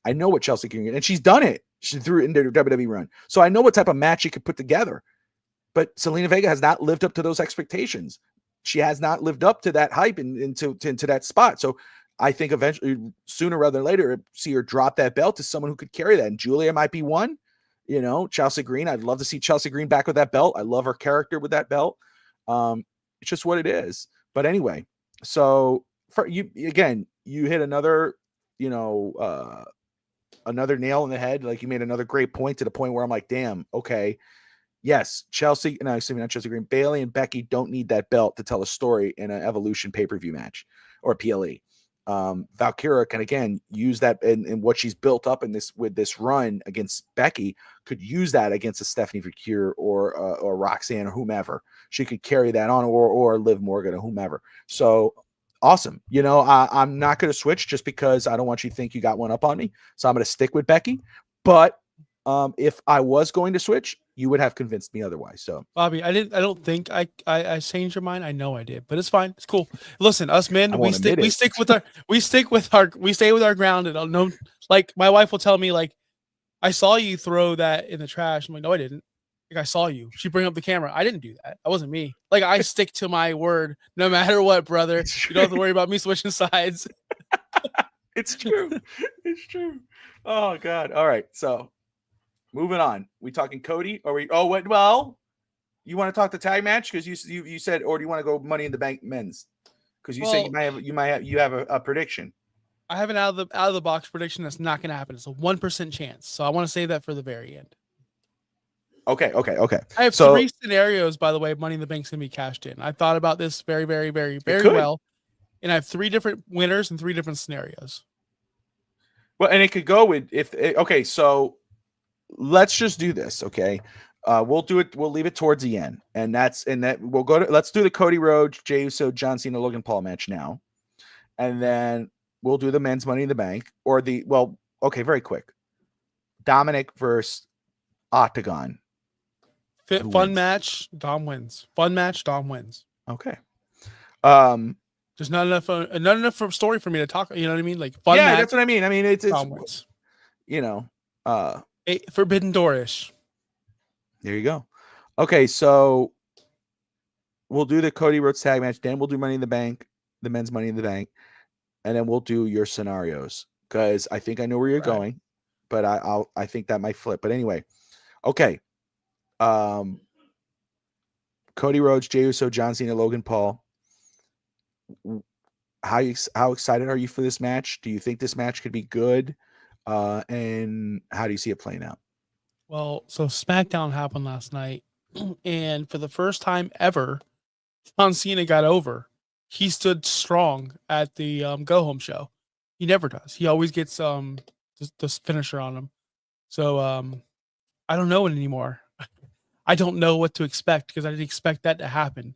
I know what Chelsea Green, and she's done it. She threw it into her WWE run. So I know what type of match she could put together. But Selena Vega has not lived up to those expectations. She has not lived up to that hype into that spot. So I think eventually, sooner rather than later, see her drop that belt to someone who could carry that. And Julia might be one. Chelsea Green. I'd love to see Chelsea Green back with that belt. I love her character with that belt. It's just what it is. But anyway, so for you again, you hit another, another nail in the head. Like, you made another great point, to the point where I'm like, damn, okay. Yes, not Chelsea Green, Bayley and Becky don't need that belt to tell a story in an Evolution pay-per-view match or PLE. Valkyria can again use that, and what she's built up with this run against Becky could use that against a Stephanie Valkyria or Roxanne or whomever. She could carry that on, or Liv Morgan or whomever. So awesome. I'm not going to switch just because I don't want you to think you got one up on me. So I'm going to stick with Becky. But if I was going to switch, you would have convinced me otherwise. So Bobby, I don't think I changed your mind. I know I did, but it's fine. It's cool. Listen, us men, we stay with our ground. And I'll know, like, my wife will tell me, like, I saw you throw that in the trash. I'm like, no, I didn't. Like, I saw you. She bring up the camera. I didn't do that. That wasn't me. Like, I stick to my word no matter what, brother. You don't have to worry about me switching sides. It's true. It's true. Oh God. All right. So moving on. We talking Cody or we? Oh, what? Well, you want to talk the tag match because you said, or do you want to go Money in the Bank men's? Because you said you have a prediction. I have an out of the box prediction that's not going to happen. It's a 1% chance. So I want to save that for the very end. Okay. I have 3 scenarios, by the way. Money in the Bank's going to be cashed in. I thought about this very, very, very, very well, and I have 3 different winners and 3 different scenarios. Well, and it could go with okay. So let's just do this. Okay. We'll do it. We'll leave it towards the end, and we'll go to. Let's do the Cody Rhodes, Jey Uso, John Cena, Logan Paul match now, and then we'll do the men's Money in the Bank or okay, very quick. Dominic versus Octagon. Fun match, Dom wins. Fun match, Dom wins. Okay. There's not enough story for me to talk. You know what I mean? Like fun. Yeah, match, that's what I mean. I mean, it's Dom wins. Forbidden Door-ish. There you go. Okay, so we'll do the Cody Rhodes tag match. Then we'll do Money in the Bank, the men's Money in the Bank, and then we'll do your scenarios because I think I know where you're going, but I think that might flip. But anyway, okay. Cody Rhodes, Jey Uso, John Cena, Logan Paul. How excited are you for this match? Do you think this match could be good? And how do you see it playing out? Well, so SmackDown happened last night, and for the first time ever, John Cena got over. He stood strong at the go home show. He never does. He always gets the finisher on him. So I don't know it anymore. I don't know what to expect because I didn't expect that to happen.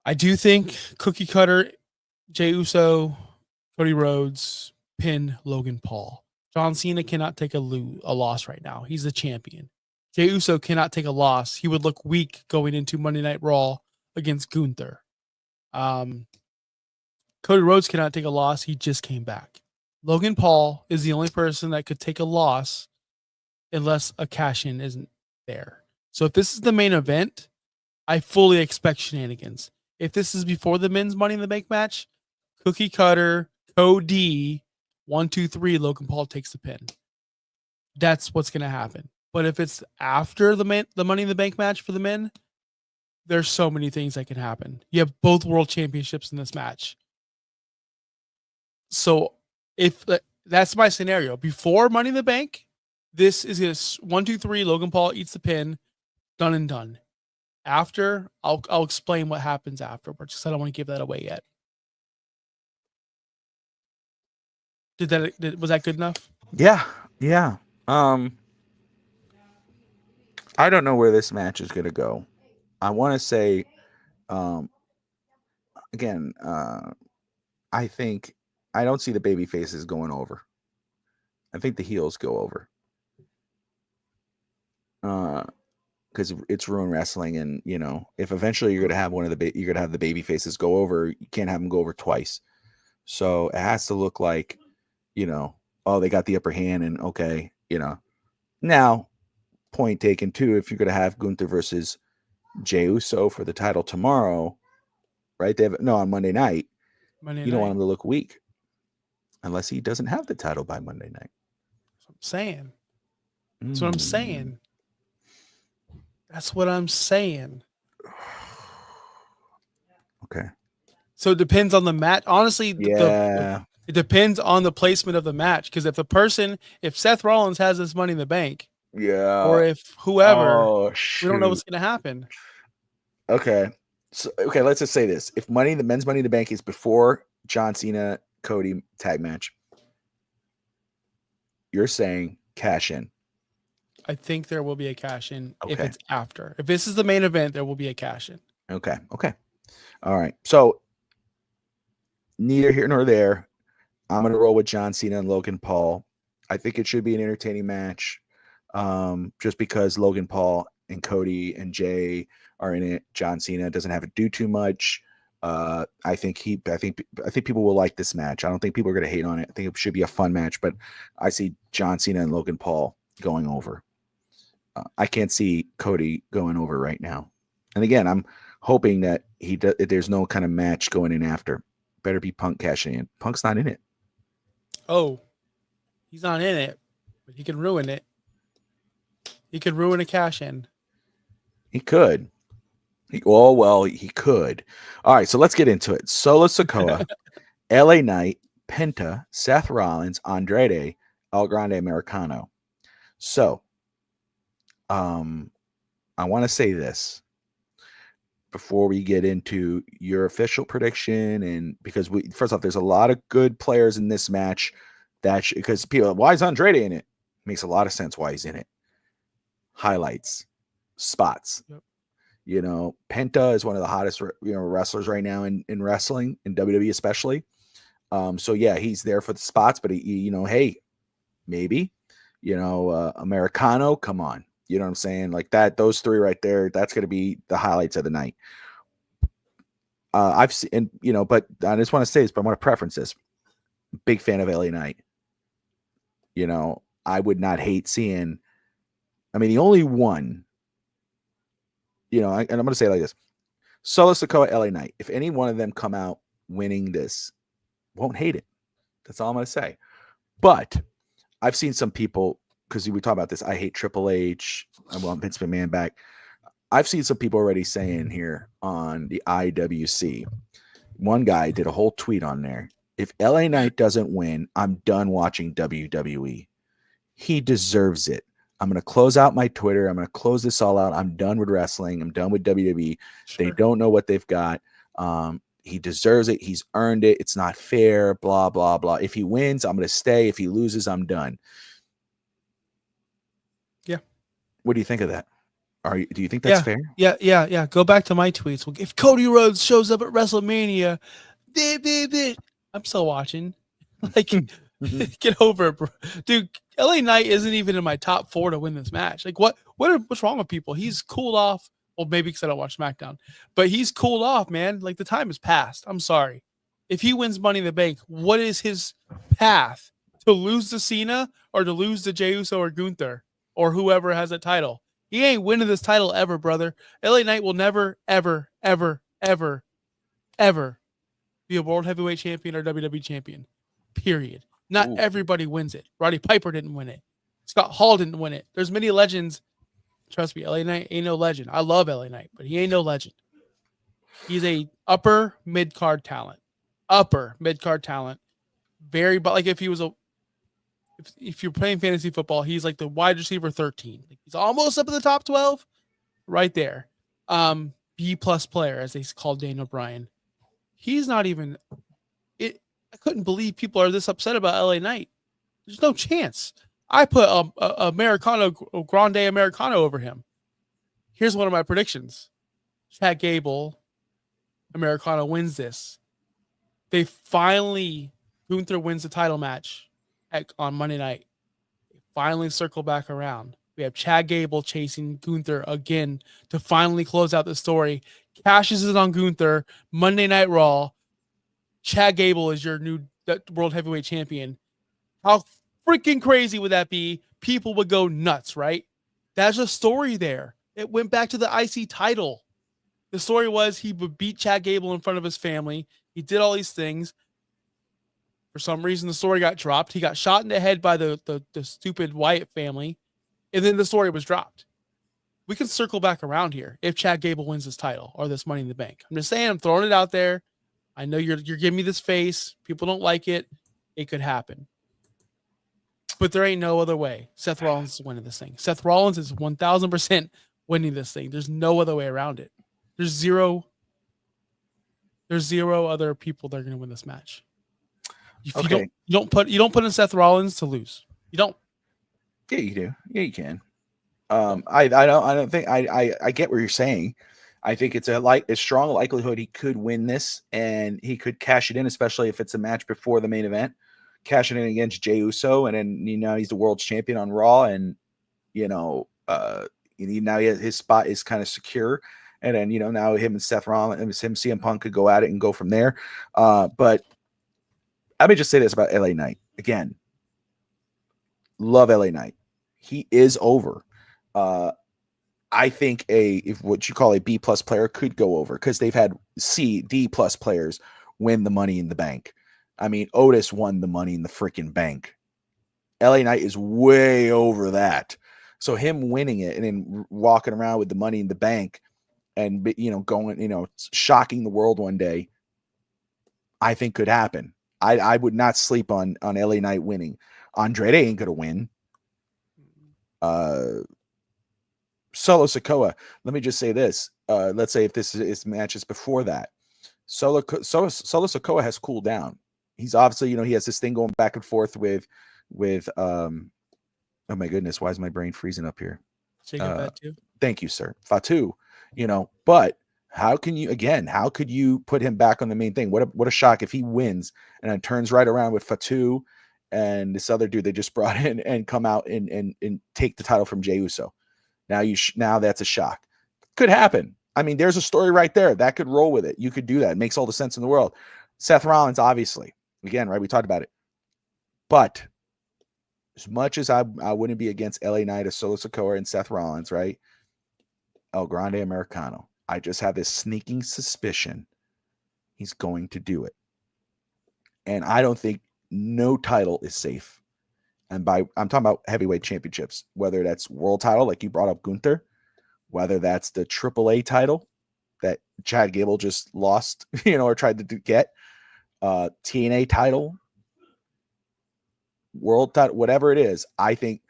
I do think cookie cutter, Jey Uso, Cody Rhodes, pin Logan Paul. John Cena cannot take a loss right now. He's the champion. Jey Uso cannot take a loss. He would look weak going into Monday Night Raw against Gunther. Cody Rhodes cannot take a loss. He just came back. Logan Paul is the only person that could take a loss unless a cash-in isn't there. So if this is the main event, I fully expect shenanigans. If this is before the men's Money in the Bank match, cookie cutter, Cody, 1, 2, 3, Logan Paul takes the pin. That's what's going to happen. But if it's after the Money in the Bank match for the men, there's so many things that can happen. You have both world championships in this match. So if that's my scenario, before Money in the Bank, this is 1, 2, 3, Logan Paul eats the pin, done and done. After, I'll explain what happens afterwards because I don't want to give that away yet. Was that good enough? Yeah. I don't know where this match is going to go. I want to say, again, I think I don't see the baby faces going over. I think the heels go over. Because it's ruin wrestling, and if eventually you're gonna have you're gonna have the baby faces go over, you can't have them go over twice. So it has to look like, oh, they got the upper hand, and okay, Now, point taken too, if you're gonna have Gunther versus Jey Uso for the title tomorrow, right? On Monday night. You don't want him to look weak, unless he doesn't have the title by Monday night. That's what I'm saying. That's what I'm saying. Okay. So it depends on the match. Honestly, yeah. It depends on the placement of the match. Because if Seth Rollins has this Money in the Bank, or if whoever, we don't know what's going to happen. Okay. So, let's just say this. If the men's Money in the Bank is before John Cena, Cody tag match, you're saying cash in. I think there will be a cash in if it's after. If this is the main event, there will be a cash in. Okay. All right. So neither here nor there. I'm going to roll with John Cena and Logan Paul. I think it should be an entertaining match, just because Logan Paul and Cody and Jay are in it. John Cena doesn't have to do too much. I think people will like this match. I don't think people are going to hate on it. I think it should be a fun match, but I see John Cena and Logan Paul going over. I can't see Cody going over right now. And again, I'm hoping that there's no kind of match going in after. Better be Punk cashing in. Punk's not in it. Oh, he's not in it, but he can ruin it. He could ruin a cash in. He could. He could. All right, so let's get into it. Solo Sikoa, LA Knight, Penta, Seth Rollins, Andrade, El Grande Americano. So, I want to say this before we get into your official prediction, and because first off, there's a lot of good players in this match because people, why is Andrade in it? Makes a lot of sense why he's in it. Highlights, spots. Yep. You know, Penta is one of the hottest wrestlers right now in wrestling, in WWE especially. So yeah, he's there for the spots, but hey, maybe, Americano, come on. You know what I'm saying? Like that, those three right there, that's going to be the highlights of the night. I've seen, but I just want to say this, but I want to preference this. Big fan of LA Knight. I would not hate seeing, the only one, and I'm going to say it like this. Solo Sikoa, LA Knight. If any one of them come out winning this, won't hate it. That's all I'm going to say. But I've seen some people, because we talk about this, I hate Triple H. I want Vince McMahon back. I've seen some people already saying here on the IWC. One guy did a whole tweet on there. If LA Knight doesn't win, I'm done watching WWE. He deserves it. I'm going to close out my Twitter. I'm going to close this all out. I'm done with wrestling. I'm done with WWE. Sure. They don't know what they've got. He deserves it. He's earned it. It's not fair, blah, blah, blah. If he wins, I'm going to stay. If he loses, I'm done. Yeah. What do you think of that? Do you think that's fair? Yeah. Go back to my tweets. Well, if Cody Rhodes shows up at WrestleMania, I'm still watching. Like, get over it, bro. Dude, LA Knight isn't even in my top 4 to win this match. Like, what's wrong with people? He's cooled off. Well, maybe because I don't watch SmackDown, but he's cooled off, man. Like, the time has passed. I'm sorry. If he wins Money in the Bank, what is his path? To lose to Cena or to lose to Jey Uso or Gunther or whoever has that title? He ain't winning this title ever, brother. LA Knight will never, ever, ever, ever, ever be a World Heavyweight Champion or WWE Champion. Period. Not everybody wins it. Roddy Piper didn't win it. Scott Hall didn't win it. There's many legends. Trust me, LA Knight ain't no legend. I love LA Knight, but he ain't no legend. He's a upper mid-card talent. Very, but like if you're playing fantasy football, he's like the wide receiver 13. Like he's almost up in the top 12, right there. B+ player, as they call Daniel Bryan. He's not even it. I couldn't believe people are this upset about LA Knight. There's no chance. I put Americano, Grande Americano over him. Here's one of my predictions. Chad Gable, Americano wins this. Gunther wins the title match on Monday night. They finally circle back around. We have Chad Gable chasing Gunther again to finally close out the story. Cashes it on Gunther. Monday Night Raw. Chad Gable is your new World Heavyweight Champion. How freaking crazy would that be? People would go nuts, right? That's a story there. It went back to the IC title. The story was he would beat Chad Gable in front of his family. He did all these things. For some reason, the story got dropped. He got shot in the head by the stupid Wyatt family. And then the story was dropped. We can circle back around here if Chad Gable wins this title or this Money in the Bank. I'm just saying, I'm throwing it out there. I know you're giving me this face. People don't like it. It could happen. But there ain't no other way. Seth Rollins is winning this thing. Seth Rollins is 1,000% winning this thing. There's no other way around it. There's zero other people that are going to win this match. If you don't put in Seth Rollins to lose. You don't. Yeah, you do. Yeah, you can. I don't think I get what you're saying. I think it's a strong likelihood he could win this and he could cash it in, especially if it's a match before the main event. Cash it in against Jey Uso, and then he's the world champion on Raw, and now his spot is kind of secure. And then now him and Seth Rollins, him CM Punk could go at it and go from there. But let me just say this about LA Knight again. Love LA Knight. He is over. I think if what you call a B+ player could go over because they've had D+ players win the Money in the Bank. I mean, Otis won the Money in the freaking bank. LA Knight is way over that. So him winning it and then walking around with the money in the bank and going, shocking the world one day, I think could happen. I would not sleep on LA Knight winning. Andrade ain't gonna win. Solo Sikoa. Let me just say this. Let's say if this is matches before that, Solo Sikoa has cooled down. He's obviously, he has this thing going back and forth with oh my goodness, why is my brain freezing up here? Fatu. Thank you, sir. Fatu, but how could you put him back on the main thing? What a shock if he wins and then turns right around with Fatu and this other dude they just brought in and come out and take the title from Jey Uso. Now that's a shock. Could happen. I mean, there's a story right there that could roll with it. You could do that. It makes all the sense in the world. Seth Rollins, obviously, again, right? We talked about it. But as much as I wouldn't be against LA Knight or Solo Sikoa and Seth Rollins, right? El Grande Americano. I just have this sneaking suspicion he's going to do it. And I don't think no title is safe. And I'm talking about heavyweight championships, whether that's world title, like you brought up Gunther, whether that's the AAA title that Chad Gable just lost, or tried to get, TNA title, world title, whatever it is. I think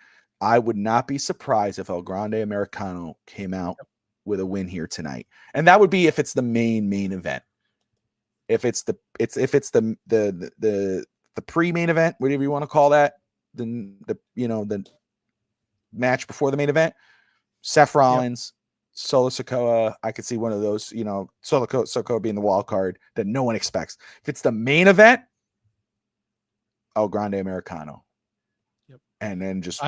I would not be surprised if El Grande Americano came out with a win here tonight. And that would be if it's the main event. If it's the pre-main event, whatever you want to call that, the match before the main event, Seth Rollins, Solo Sikoa, I could see one of those, Solo Sikoa being the wild card that no one expects. If it's the main event, El Grande Americano. Yep. And then just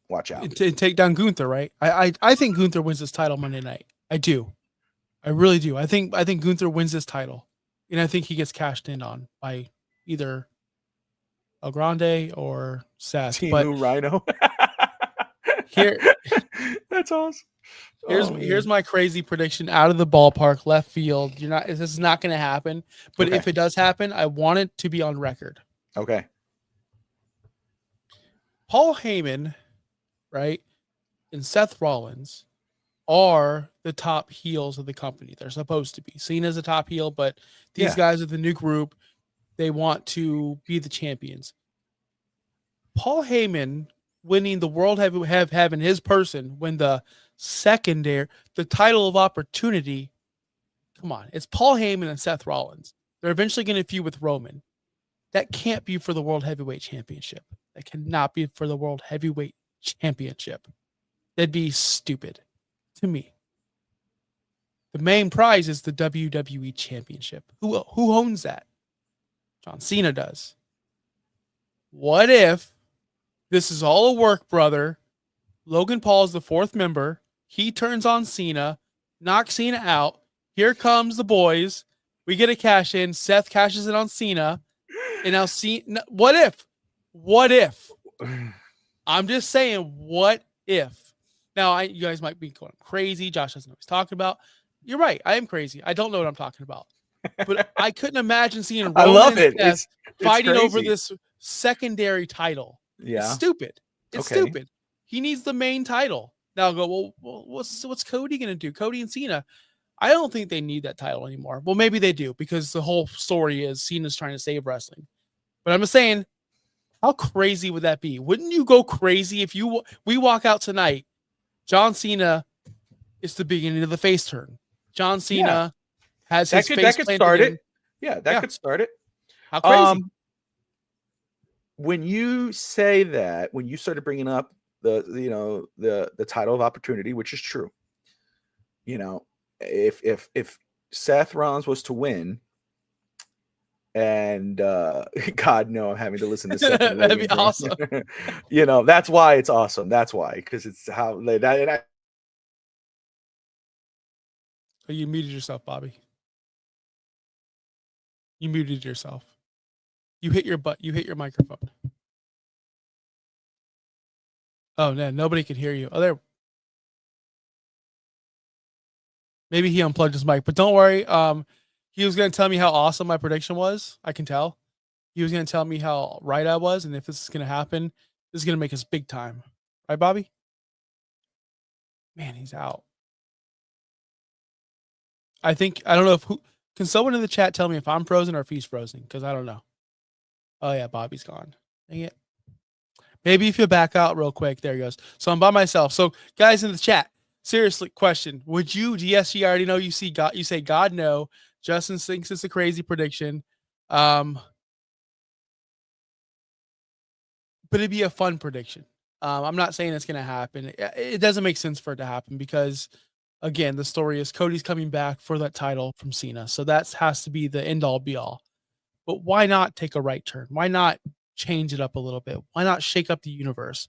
watch out. To take down Gunther, right? I think Gunther wins this title Monday night. I do. I really do. I think Gunther wins this title. And I think he gets cashed in on by either El Grande or Seth. Team Rhino. Here, that's awesome. Here's my crazy prediction out of the ballpark, left field. This is not going to happen, but if it does happen, I want it to be on record. Okay. Paul Heyman, right, and Seth Rollins are the top heels of the company. They're supposed to be. Cena's a top heel, but these guys are the new group. They want to be the champions. Paul Heyman winning the world having his person win the title of opportunity. Come on. It's Paul Heyman and Seth Rollins. They're eventually going to feud with Roman. That can't be for the World Heavyweight Championship. That cannot be for the World Heavyweight Championship. That'd be stupid to me. The main prize is the WWE Championship. Who owns that? John Cena does. What if this is all a work, brother? Logan Paul is the fourth member. He turns on Cena, knocks Cena out. Here comes the boys. We get a cash in. Seth cashes in on Cena. And now Cena. What if? What if? I'm just saying, what if? Now, you guys might be going crazy. Josh doesn't know what he's talking about. You're right. I am crazy. I don't know what I'm talking about. But I couldn't imagine seeing Roman I love it. Seth fighting crazy. over this secondary title. Yeah. It's stupid. It's stupid. He needs the main title. Now I'll go, well, what's Cody going to do? Cody and Cena. I don't think they need that title anymore. Well, maybe they do because the whole story is Cena's trying to save wrestling. But I'm just saying, how crazy would that be? Wouldn't you go crazy if we walk out tonight, John Cena is the beginning of the face turn. John Cena has his face that could start it. Yeah, that could start it. How crazy. When you say that, when you started bringing up the title of opportunity, which is true, if Seth Rollins was to win, and God, no, I'm having to listen to Seth. That'd be awesome. That's why it's awesome. That's why, because it's how that. Oh, you muted yourself, Bobby. You muted yourself. You hit your butt. You hit your microphone. Oh, no, nobody could hear you. Oh, there. Maybe he unplugged his mic, but don't worry. He was going to tell me how awesome my prediction was. I can tell. He was going to tell me how right I was, and if this is going to happen, this is going to make us big time. Right, Bobby? Man, he's out. I don't know if can someone in the chat tell me if I'm frozen or if he's frozen? Because I don't know. Oh yeah, Bobby's gone. Dang it. Maybe if you back out real quick, there he goes. So I'm by myself. So guys in the chat, seriously, question: would you DSG? I already know you see God. You say God no. Justin thinks it's a crazy prediction, but it'd be a fun prediction. I'm not saying it's going to happen. It doesn't make sense for it to happen because, again, the story is Cody's coming back for that title from Cena, so that has to be the end all be all. But why not take a right turn? Why not change it up a little bit? Why not shake up the universe?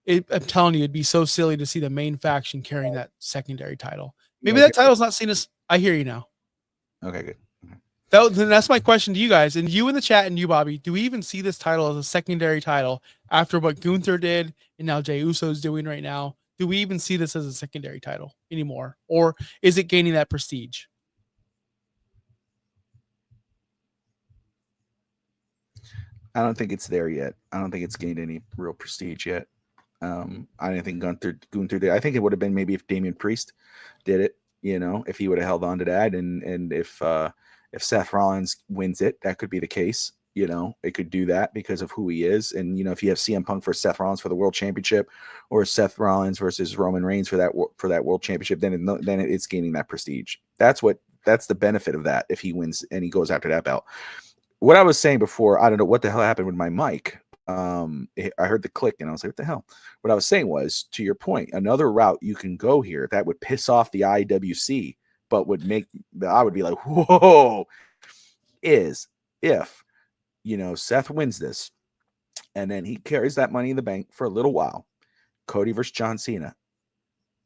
I'm telling you, it'd be so silly to see the main faction carrying that secondary title. Maybe that title's not seen as. I hear you now. Okay, good. That's my question to you guys, and you in the chat, and you, Bobby. Do we even see this title as a secondary title after what Gunther did and now Jey Uso's doing right now? Do we even see this as a secondary title anymore, or is it gaining that prestige? I don't think it's there yet. I don't think it's gained any real prestige yet. I didn't think Gunther did. I think it would have been maybe if Damian Priest did it, if he would have held on to that, and if Seth Rollins wins it, that could be the case. It could do that because of who he is, and if you have CM Punk for Seth Rollins for the World Championship, or Seth Rollins versus Roman Reigns for that World Championship, then it's gaining that prestige. That's the benefit of that if he wins and he goes after that belt. What I was saying before, I don't know what the hell happened with my mic. I heard the click and I was like, what the hell? What I was saying was, to your point, another route you can go here that would piss off the IWC, but I would be like, whoa, is if, Seth wins this and then he carries that Money in the Bank for a little while, Cody versus John Cena.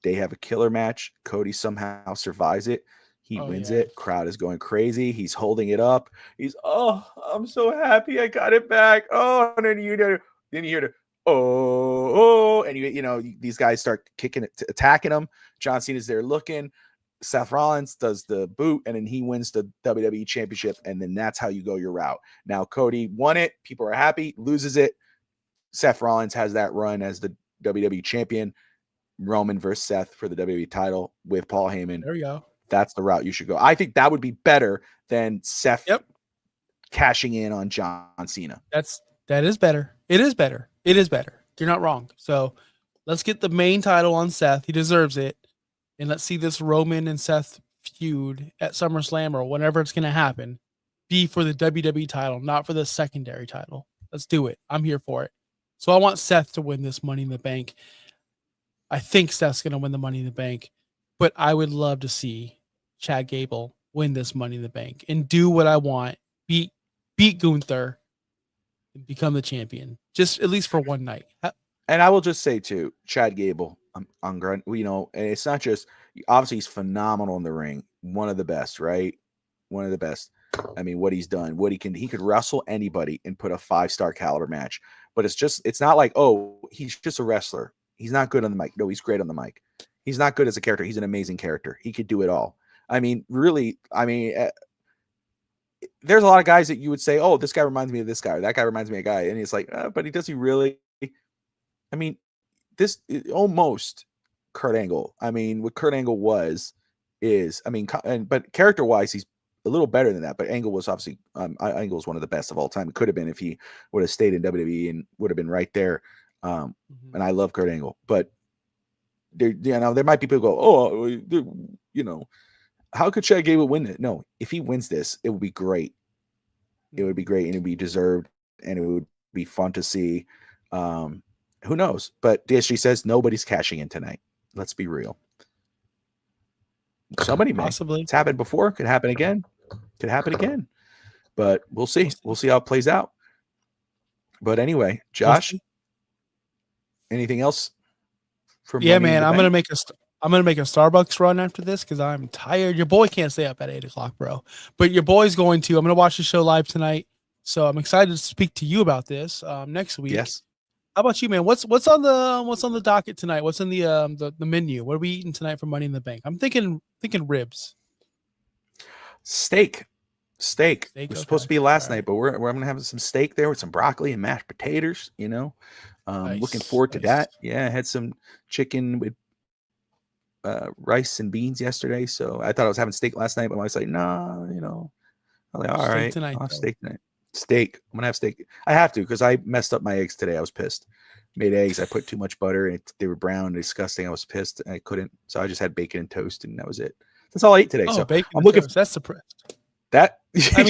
They have a killer match. Cody somehow survives it. He wins it. Crowd is going crazy. He's holding it up. I'm so happy I got it back. Oh, and then you hear the and these guys start kicking it, attacking him. John Cena's there looking. Seth Rollins does the boot, and then he wins the WWE Championship, and then that's how you go your route. Now Cody won it. People are happy. Loses it. Seth Rollins has that run as the WWE Champion. Roman versus Seth for the WWE title with Paul Heyman. There we go. That's the route you should go. I think that would be better than Seth cashing in on John Cena. That is better. It is better. It is better. You're not wrong. So let's get the main title on Seth. He deserves it. And let's see this Roman and Seth feud at SummerSlam or whenever it's going to happen be for the WWE title, not for the secondary title. Let's do it. I'm here for it. So I want Seth to win this Money in the Bank. I think Seth's going to win the Money in the Bank, but I would love to see Chad Gable win this Money in the Bank and do what I want. Beat Gunther and become the champion, just at least for one night. And I will just say too, Chad Gable, and it's not just, obviously he's phenomenal in the ring. One of the best, right? One of the best. I mean, what he's done, he could wrestle anybody and put a 5-star caliber match, but it's not like, oh, he's just a wrestler. He's not good on the mic. No, he's great on the mic. He's not good as a character. He's an amazing character. He could do it all. I mean, really, there's a lot of guys that you would say, oh, this guy reminds me of this guy, or that guy reminds me of a guy. And it's like, but does he really? I mean, this is almost Kurt Angle. I mean, what Kurt Angle but character-wise, he's a little better than that. But Angle was obviously, Angle was one of the best of all time. It could have been if he would have stayed in WWE and would have been right there. And I love Kurt Angle, but there might be people go, how could Chad Gable win it? No, if he wins this, it would be great. It would be great, and it would be deserved, and it would be fun to see. Who knows? But DSG says nobody's cashing in tonight. Let's be real. Somebody may. Possibly. It's happened before. Could happen again. But we'll see. We'll see how it plays out. But anyway, Josh, anything else? Man, I'm gonna make a Starbucks run after this because I'm tired. Your boy can't stay up at 8:00, bro. But your boy's going to. I'm gonna watch the show live tonight, so I'm excited to speak to you about this next week. Yes. How about you, man? What's on the docket tonight? What's in the menu? What are we eating tonight for Money in the Bank? I'm thinking ribs. Steak. Steak. Steak, It was okay. supposed to be last All right. night, but we're gonna have some steak there with some broccoli and mashed potatoes. Looking Nice, forward to nice. that. Yeah, I had some chicken with rice and beans yesterday, so I thought I was having steak last night, but I was like, nah, I'm like, all Steak right, tonight, I'll have though. steak tonight. Steak. I'm gonna have steak. I have to because I messed up my eggs today. I was pissed. Made eggs. I put too much butter and they were brown and disgusting. I was pissed and I couldn't. So I just had bacon and toast and that was it. That's all I ate today. Oh, So bacon I'm and looking toast. That's suppressed. that. I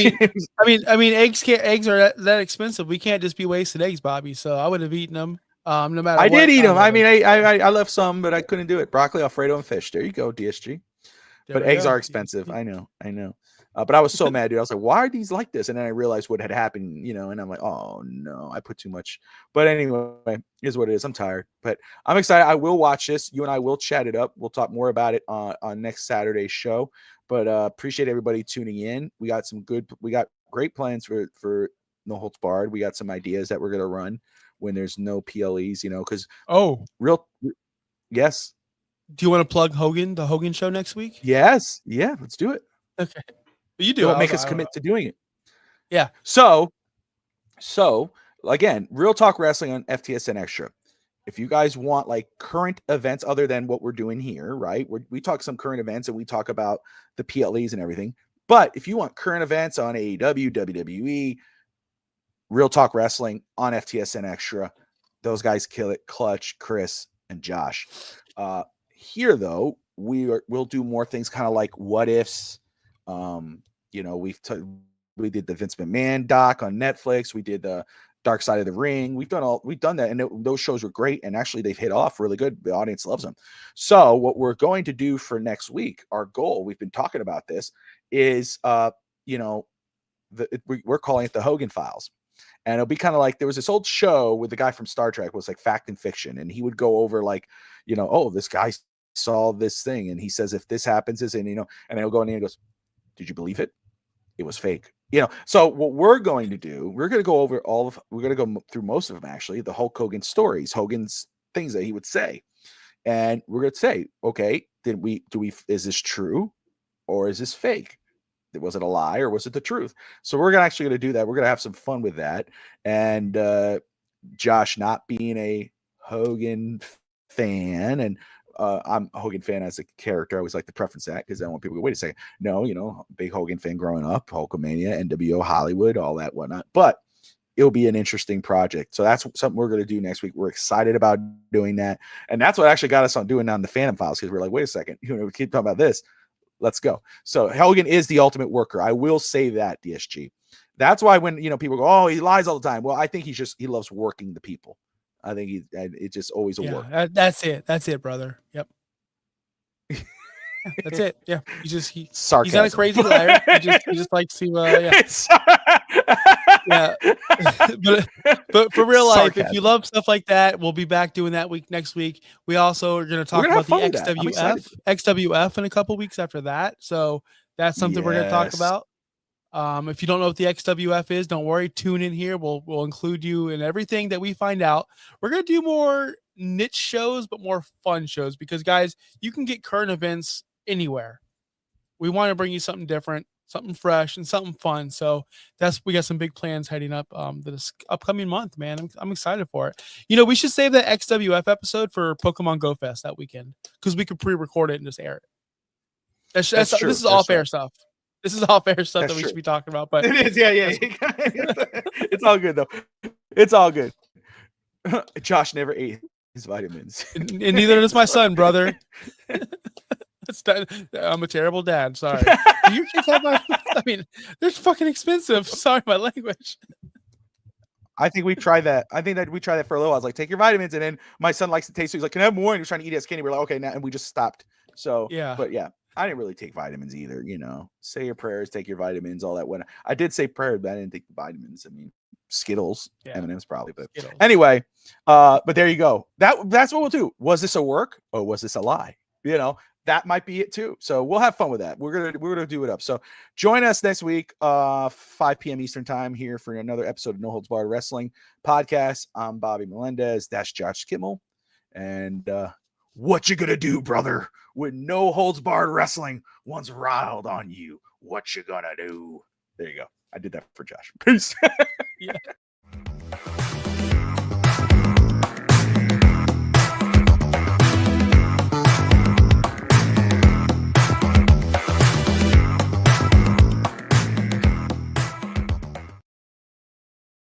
mean, eggs are that expensive. We can't just be wasting eggs, Bobby. So I would have eaten them, no matter I what. did eat them. Time I it mean, is. I left some, but I couldn't do it. Broccoli, Alfredo, and fish. There you go, DSG. There But we eggs go. are expensive. I know. But I was so mad, dude. I was like, why are these like this? And then I realized what had happened, and I'm like, oh no, I put too much. But anyway, here's what it is. I'm tired, but I'm excited. I will watch this. You and I will chat it up. We'll talk more about it on next Saturday's show. But appreciate everybody tuning in. We got great plans for No Holds Barred. We got some ideas that we're gonna run when there's no PLEs, because yes. Do you want to plug Hogan, the Hogan show next week? Yes. Yeah, let's do it. Okay. You do. Don't make us commit to doing it. Yeah. So again, Real Talk Wrestling on FTSN Extra. If you guys want like current events other than what we're doing here, right? We talk some current events and we talk about the PLEs and everything. But if you want current events on AEW, WWE, Real Talk Wrestling on FTSN Extra, those guys kill it. Clutch, Chris, and Josh. Here though, we'll do more things kind of like what ifs. We did the Vince McMahon doc on Netflix. We did the Dark Side of the Ring. We've done that, and those shows were great. And actually, they've hit off really good. The audience loves them. So, what we're going to do for next week, our goal, we've been talking about this, is we're calling it the Hogan Files. And it'll be kind of like there was this old show with the guy from Star Trek, was like Fact and Fiction, and he would go over like, oh, this guy saw this thing, and he says if this happens, and he'll go in and he goes, did you believe it? It was fake. So what we're going to do, we're going to go over we're going to go through most of them, actually, the Hulk Hogan stories, Hogan's things that he would say. And we're going to say, okay, is this true or is this fake? Was it a lie or was it the truth? So we're actually going to do that. We're going to have some fun with that. And Josh, not being a Hogan fan, and I'm a Hogan fan as a character. I always like to preference that because I don't want people to go, wait a second. No, big Hogan fan growing up, Hulkamania, NWO, Hollywood, all that whatnot. But it'll be an interesting project. So that's something we're going to do next week. We're excited about doing that. And that's what actually got us on doing on the Phantom Files, because we're like, wait a second, we keep talking about this. Let's go. So Hogan is the ultimate worker. I will say that, DSG. That's why when, people go, oh, he lies all the time. Well, I think he loves working the people. I think it's just always a work. That's it. That's it, brother. Yep. That's it. Yeah. He's not a crazy liar. He just likes to, yeah. but for real life, if you love stuff like that, we'll be back doing that next week. We also are going to talk about the XWF in a couple weeks after that. So that's something we're going to talk about. If you don't know what the XWF is, don't worry. Tune in here. We'll include you in everything that we find out. We're going to do more niche shows, but more fun shows, because guys, you can get current events anywhere. We want to bring you something different, something fresh, and something fun. So we got some big plans heading up this upcoming month, man. I'm excited for it. We should save that XWF episode for Pokemon Go Fest that weekend, because we could pre-record it and just air it. That's true. This is all fair stuff. This is all fair stuff that we should be talking about. But it is, yeah. It's all good though. It's all good. Josh never ate his vitamins, and neither does my son, brother. I'm a terrible dad. Sorry. Do your kids have I mean, they're fucking expensive. Sorry, my language. I think we tried that. I think that we tried that for a little. I was like, take your vitamins, and then my son likes to taste. So he's like, can I have more? And he was trying to eat as skinny. We're like, okay, now, and we just stopped. So yeah, but yeah. I didn't really take vitamins either, say your prayers, take your vitamins, all that. When I did say prayers, but I didn't take the vitamins. I mean, Skittles, M&M's probably, but Skittles. Anyway, but there you go. That's what we'll do. Was this a work or was this a lie? That might be it too. So we'll have fun with that. We're going to do it up. So join us next week, 5 p.m. Eastern time here for another episode of No Holds Barred Wrestling Podcast. I'm Bobby Melendez. That's Josh Kimmel. And, what you gonna do, brother, when No Holds Barred Wrestling once riled on you? What you gonna do? There you go. I did that for Josh. Peace. Yeah.